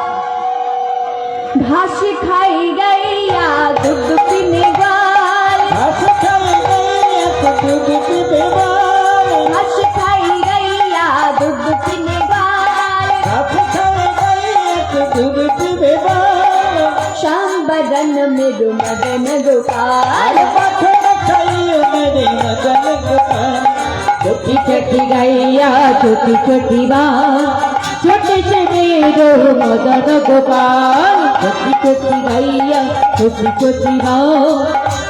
ঘাস খাই গাইয়া দুধ পিনে গাল, घास खाई गैया तो दूध पीते बाल। ঘাস খাই গাইয়া দুধ পিনে গাল। घास खाई गैया तो दूध पीते बाल। श्याम बदन मेरु मदन गोपाल। पाथर खाइयो मेरे मदन गोपाल। छोटी छोटी गैया छोटी छोटी बाल, छोटे से मेरो मदन गोपाल। छोटी छोटी गैया छोटी छोटी बाल,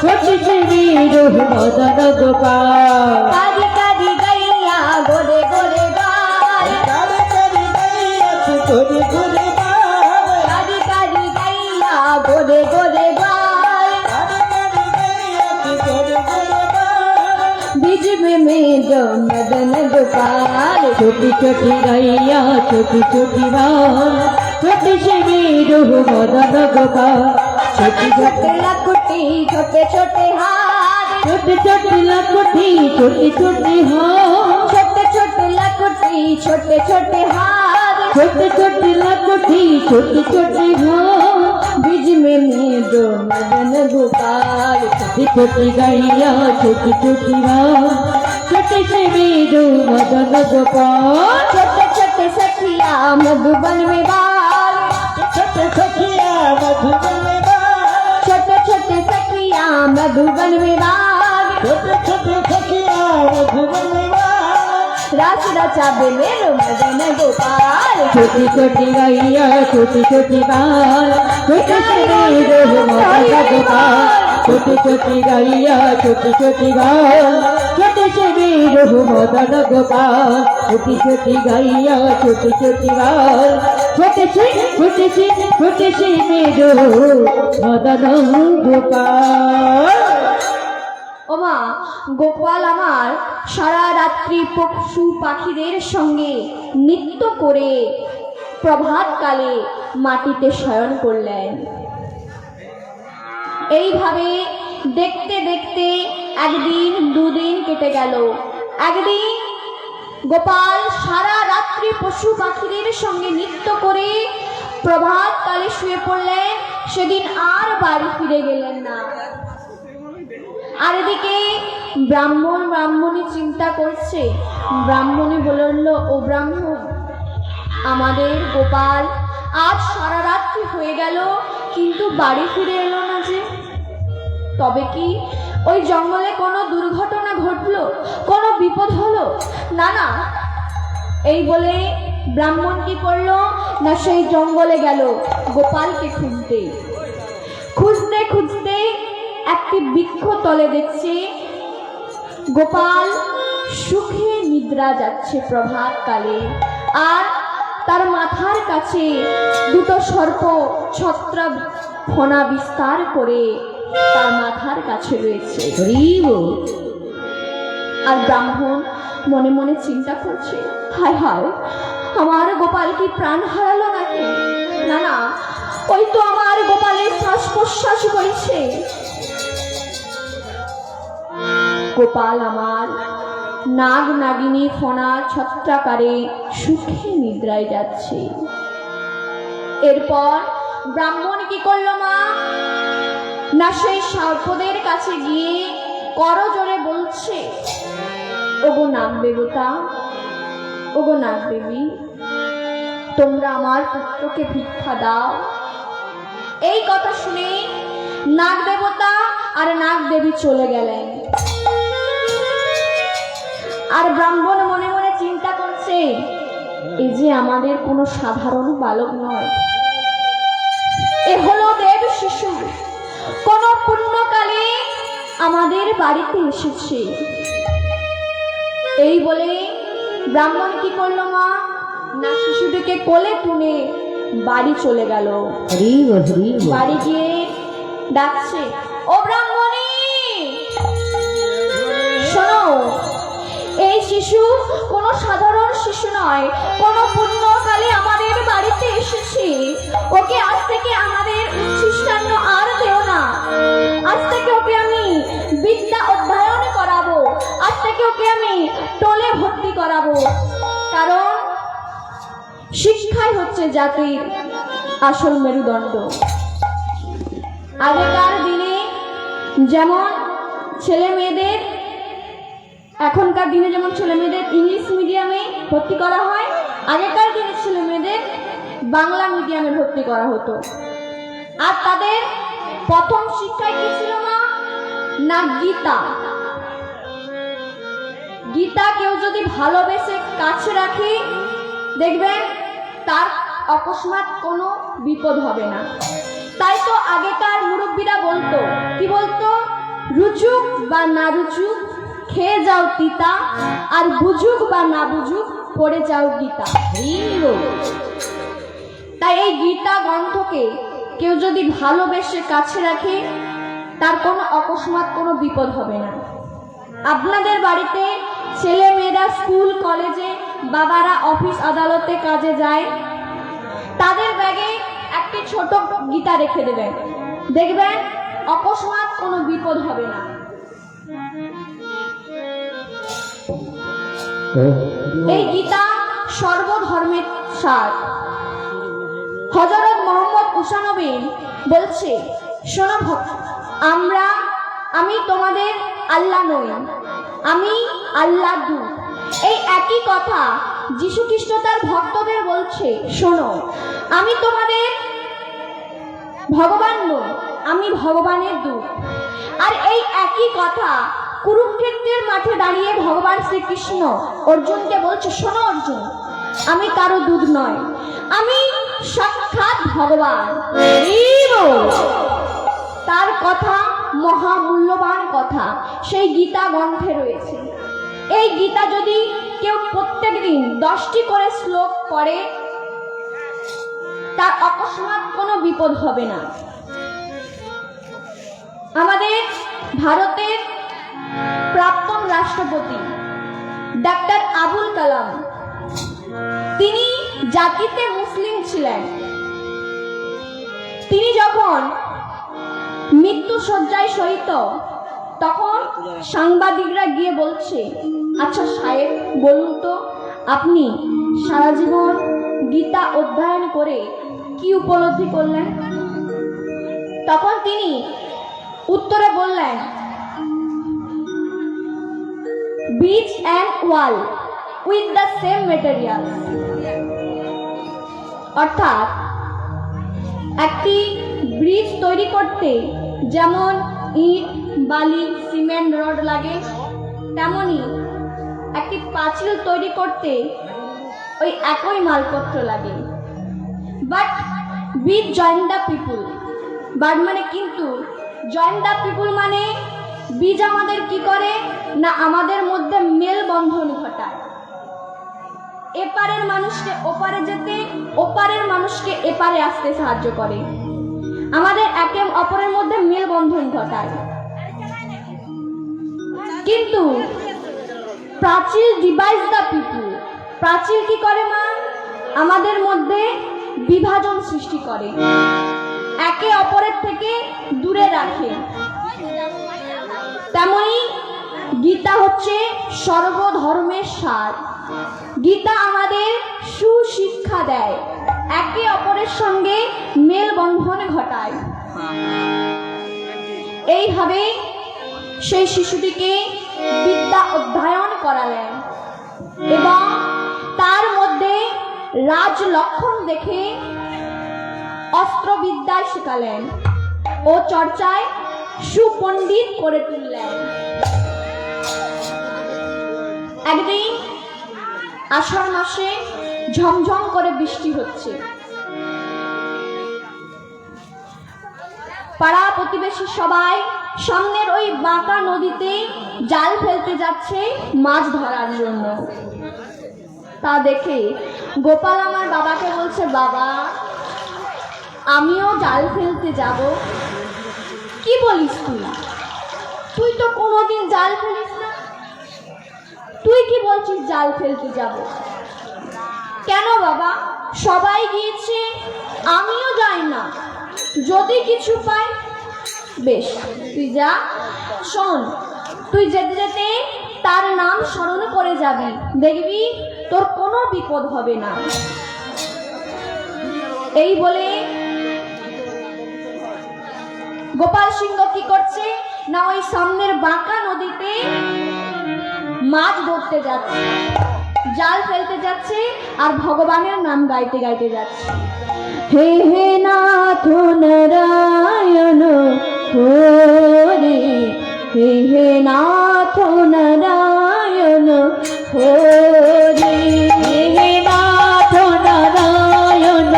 छोटे से मेरो मदन गोपाल। कादी कादी गैया गोरे गोरे गाल, काले काली गैया तो गोरे गोरे बाल। कादी कादी गैया गोरे गोरे गाल। काले काली गैया तो गोरे गोरे बाल। बीज में मेरो मदन गोपाल। छोटी छोटी गैया छोटी छोटी बाल, छोटे से मेरो मदन गोपाल। छोटी छोटे लकुटी छोटे छोटे हाथ, छोटी छोटी लकुटी छोटी छोटी हाथ, छोटे छोटे लकुटी छोटे छोटे हाथ। छोटी छोटी लकुटी छोटी छोटी हाथ। बीज में मेरो मदन गोपाल। छोटी छोटी गैया छोटी छोटी बाल, छोटे से मेरो मदन गोपाल। छोटे छोटे सखिया मधुबन में बाल, छोटे सखिया मधुबन में बाल। छोटे छोटे सखिया मधुबन में बाल। छोटे छोटे सखिया मधुबन में बाल। रास रचाबे मेरो मदन गोपाल। छोटी छोटी गैया छोटी छोटी बाल, छोटे से मेरो मदन गोपाल। छोटी छोटी गैया छोटी छोटी बाल, छोटे से मेरो मदन गोपाल। छोटी छोटी गैया छोटी छोटी बाल, छोटे से मेरो मदन गोपाल। ওমা গোপাল আমার সারা রাত্রি পশু পাখিদের সঙ্গে নৃত্য করে প্রভাতকালে মাটিতে শয়ন করলেন। এইভাবে দেখতে দেখতে একদিন দুদিন কেটে গেল। একদিন গোপাল সারা রাত্রি পশু পাখিদের সঙ্গে নৃত্য করে প্রভাতকালে শুয়ে পড়লেন। সেদিন আর বাড়ি ফিরে গেলেন না। আর এদিকে ব্রাহ্মণী চিন্তা করছে। ব্রাহ্মণী বলল, ও ব্রাহ্মণ, আমাদের গোপাল আজ সারা রাত্রি হয়ে গেল কিন্তু বাড়ি ফিরে এলো না যে। তবে কি ওই জঙ্গলে কোনো দুর্ঘটনা ঘটলো, কোনো বিপদ হলো? না না। এই বলে ব্রাহ্মণ কি করলো না, সেই জঙ্গলে গেল গোপালকে খুঁজতে। খুঁজতে খুঁজতে একটি বৃক্ষ তলে দেখছে গোপাল সুখে নিদ্রা যাচ্ছে প্রভাতকালে। আর তার মাথার কাছে দুটো সর্প ছত্র ফণা বিস্তার করে তার মাথার কাছে রয়েছে। আর ব্রাহ্মণ মনে মনে চিন্তা করছে, হায় হায়, আমার গোপাল কি প্রাণ হারালো নাকি? না না, ওই তো আমার গোপালের শ্বাস প্রশ্বাস বইছে। গোপাল আমার নাগ নাগিনী ফণা ছত্রাকারে সুখে নিদ্রায় যাচ্ছে। এরপর ব্রাহ্মণ কি করলো মা, না সেই সর্পদের কাছে গিয়ে করজোরে বলছে, ওগো নাগ দেবতা, ওগো নাগ দেবী, তোমরা আমার পুত্রকে ভিক্ষা দাও। এই কথা শুনে নাগ দেবতা আর নাগ দেবী চলে গেলেন। আর ব্রাহ্মণ মনে মনে চিন্তা করছে, এই যে আমাদের কোনো সাধারণ বালক নয়, এ হলো দেব শিশু, কোন পুণ্যকালে আমাদের বাড়িতে এসেছে। এই বলে ব্রাহ্মণ কি করলো মা, না শিশুটিকে কোলে তুলে বাড়ি চলে গেল। বাড়ি গিয়ে ডাকছে, ও ব্রাহ্মণী শোনো, এই শিশু কোনো সাধারণ শিশু নয়, কোন পুণ্যকালে আমাদের বাড়িতে এসেছে। ওকে আজ থেকে আমাদের উচ্ছিষ্টান্ন আর দেও না। আজ থেকে ওকে আমি বিদ্যা অধ্যয়ন করাবো, আজ থেকে ওকে আমি টোলে ভর্তি করাবো। কারণ শিক্ষাই হচ্ছে জাতির আসল মেরুদণ্ড। আগেকার দিনে যেমন ছেলে মেয়েদের, এখনকার দিনে যেমন ছেলে মেয়েদের ইংলিশ মিডিয়ামে ভর্তি করা হয়, আগেকার দিনে ছেলে মেয়েদের বাংলা মিডিয়ামে ভর্তি করা হতো। আর তাদের প্রথম শিক্ষায় কি ছিল না গীতা। গীতা কেউ যদি ভালোবেসে কাছে রাখে, দেখবেন তার অকস্মাৎ কোনো বিপদ হবে না। তাই তো আগেকার মুরব্বীরা বলতো, কি বলতো, রুচুক বা না রুচুক খেয়ে যাও তিতা, আর বুঝুক বা না বুঝুক পড়ে যাও গীতা। তাই এই গীতা গ্রন্থকে কেউ যদি ভালোবেসে কাছে রাখে, তার কোনো অকস্মাৎ কোনো বিপদ হবে না। আপনাদের বাড়িতে ছেলে মেয়েরা স্কুল কলেজে, বাবারা অফিস আদালতে কাজে যায়, তাদের ব্যাগে একটি ছোট গীতা রেখে দেবেন, দেখবেন অকস্মাৎ কোনো বিপদ হবে না। এই গীতা সর্বধর্মের সার। হযরত মুহাম্মদ উসানবী বলছে, শোনো ভক্ত, আমি তোমাদের আল্লাহ নই, আমি আল্লাহ দূত। এই একই কথা যীশু খ্রিস্ট তার ভক্তদের বলছে, শোনো, আমি তোমাদের ভগবান নই, আমি ভগবানের দূত। আর এই একই কথা কুরুক্ষেত্রের মাঠে দাঁড়িয়ে ভগবান শ্রীকৃষ্ণ অর্জুনকে বলছে, শোনো অর্জুন, আমি কারো দূত নয়, আমি সাক্ষাৎ ভগবান। তার কথা মহামূল্যবান কথা, সেই গীতা গ্রন্থে রয়েছে। এই গীতা যদি কেউ প্রত্যেক দিন 10টি করে শ্লোক পড়ে, তার অকস্মাৎ কোনো বিপদ হবে না। আমাদের ভারতের প্রাক্তন রাষ্ট্রপতি ডাক্তার আবুল কালাম, তিনি জাতিতে মুসলিম ছিলেন। তিনি যখন মৃত্যু শয্যায় শয়িত, তখন সাংবাদিকরা গিয়ে বলছে, আচ্ছা সাহেব, বলুন তো আপনি সারা জীবন গীতা অধ্যয়ন করে কি উপলব্ধি করলেন? তখন তিনি উত্তরে বললেন, bridge and wall with the same material. অর্থাৎ একটি ব্রিজ তৈরি করতে যেমন ইট, বালি, সিমেন্ট, রড লাগে, তেমনি একটি পাঁচিল তৈরি করতে ওই একই মালপত্র লাগে। But with join the people, but মানে কিন্তু, জয়েন দ্য পিপুল মানে বীজ আমাদের কি করে না আমাদের মধ্যে মেলবন্ধন ঘটায়। এপারের মানুষকে ওপারে যেতে, ওপারের মানুষকে এপারে আসতে সাহায্য করে, আমাদের একে অপরের মধ্যে মেলবন্ধন ঘটায়। কিন্তু প্রাচীর ডিভাইস দ্য পিপুল, প্রাচীর কি করে মা, আমাদের মধ্যে বিভাজন সৃষ্টি করে, একে অপরের থেকে দূরে রাখে। তেমনি গীতা হচ্ছে সর্বধর্মের সার। গীতা আমাদের সুশিক্ষা দেয়, একে অপরের সঙ্গে মেলবন্ধন ঘটায়। এইভাবে সেই শিশুটিকে বিদ্যা অধ্যয়ন করালেন এবং তার মধ্যে রাজ লক্ষণ দেখে অস্ত্রবিদ্যায় শেখালেন ও চর্চায় সুপণ্ডিত করে তুললেন। একদিন আষাঢ় মাসে ঝমঝম করে বৃষ্টি হচ্ছে। পাড়া প্রতিবেশী সবাই সামনের ওই বাঁকা নদীতে জাল ফেলতে যাচ্ছে মাছ ধরার জন্য। তা দেখে গোপাল আমার বাবাকে বলছে, বাবা আমিও জাল ফেলতে যাব। কি বলিস তুই তো কোনোদিন জাল ফেলিস না, তুই কি বলছিস জাল ফেলতে যাব? কেন বাবা, সবাই গিয়েছে আমিও যাই না, যদি কিছু পাই। বেশ তুই যা, শোন তুই যেতে যেতে তার নাম স্মরণ করে যাবি, দেখবি তোর কোনো বিপদ হবে না। এই বলে গোপাল সিংহ কি করছে না, ওই সামনের বাঁকা নদীতে মাছ ধরতে যাচ্ছে, জাল ফেলতে যাচ্ছে আর ভগবানের নাম গাইতে গাইতে যাচ্ছে। হে হে নাথ নারায়ণ হরে, হে হে নাথ নারায়ণ হরে, হে হে নাথ নারায়ণ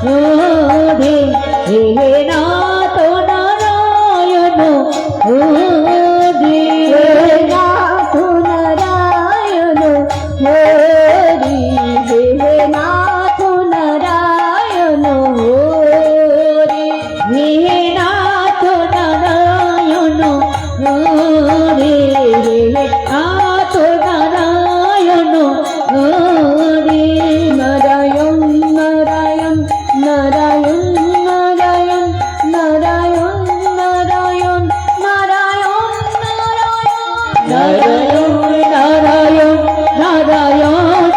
হরে, হে হে নাথ নারায়ণ হরে, হে নাথ নারায়ণ হরে, হে হে নাথ নারায়ণ হরে, হে নাথ নারায়ণ হরে, হে নাথ নারায়ণ হরে, নারায়ণ নারায়ণ নারায়ণ নারায়ণ নারায়ণ নারায়ণ নারায়ণ নারায়ণ নারায়ণ নারায়ণ নারায়ণ নারায়ণ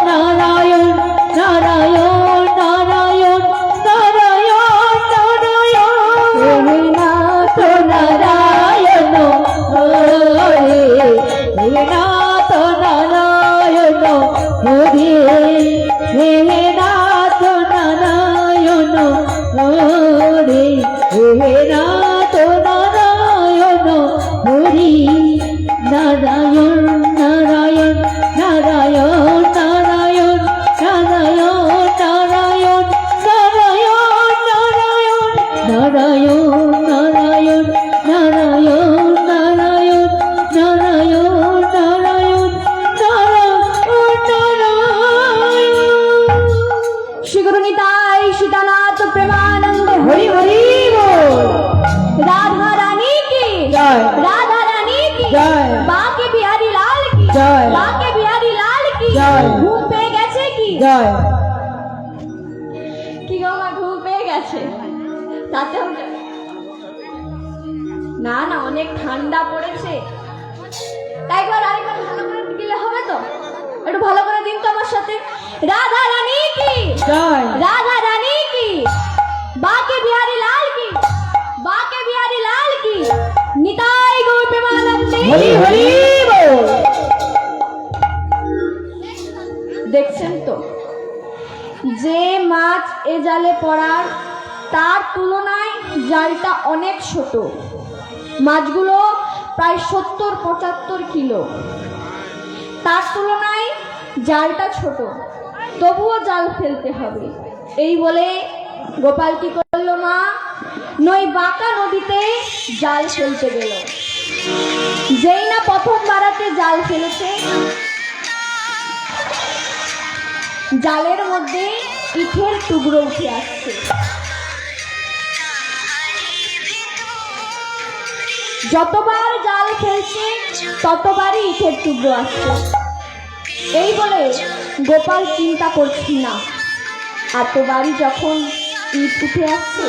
নারায়ণ নারায়ণ নারায়ণ, হে নাথ নারায়ণ হরে, হে নাথ নারায়ণ হরে, হে নাথ নারায়ণ হরে, হে নাথ নারায়ণ হরি, নারায়ণ নারায়ণ নারায়ণ নারায়ণ নারায়ণ নারায়ণ নারায়ণ নারায়ণ নারায়ণ নারায়ণ নারায়ণ নারায়ণ নারায়ণ নারায়ণ। শ্রী গুরু নিতাই সীতানাথ প্রেমানন্দ হরি হরি বল। রাধা রানী কি জয়। রাধা রানী কি জয়। বাঁকে বিহারী লাল কি জয়। বাঁকে বিহারী লাল কি জয়। ঘুম পেয়ে গেছে কি জয়। কি গো মা, ঘুম পেয়ে গেছে? তাতেও না না, অনেক ঠান্ডা পড়েছে, তাই একবার আরেকবার ভালো করে দিলে হবে তো? একটু ভালো করে দিন তো আমার সাথে। রাধা রানী কি জয়। রাধা রানী কি বাঁকে বিহারী লাল কি বাঁকে বিহারী লাল কি নিতাই গৌর প্রেমানন্দে হরি হরি বল। দেখছেন তো, যে মাছ এ জালে পড়ার তার তুলনায় জালটা অনেক ছোট। মাছগুলো প্রায় 70-75 কিলো, তার তুলনায় জালটা ছোট, তবুও জাল ফেলতে হবে। এই বলে গোপাল কি করলো মা, নই বাঁকা নদীতে জাল ফেলতে গেল। যেই না প্রথম বারাতে জাল ফেলেছে, জালের মধ্যে ইটের টুকরো উঠে আসছে। যতবার জাল ফেলছে ততবারই ইটের টুকরো আসছে। এই বলে গোপাল চিন্তা করছি না, এতবারই যখন ইট উঠে আসছে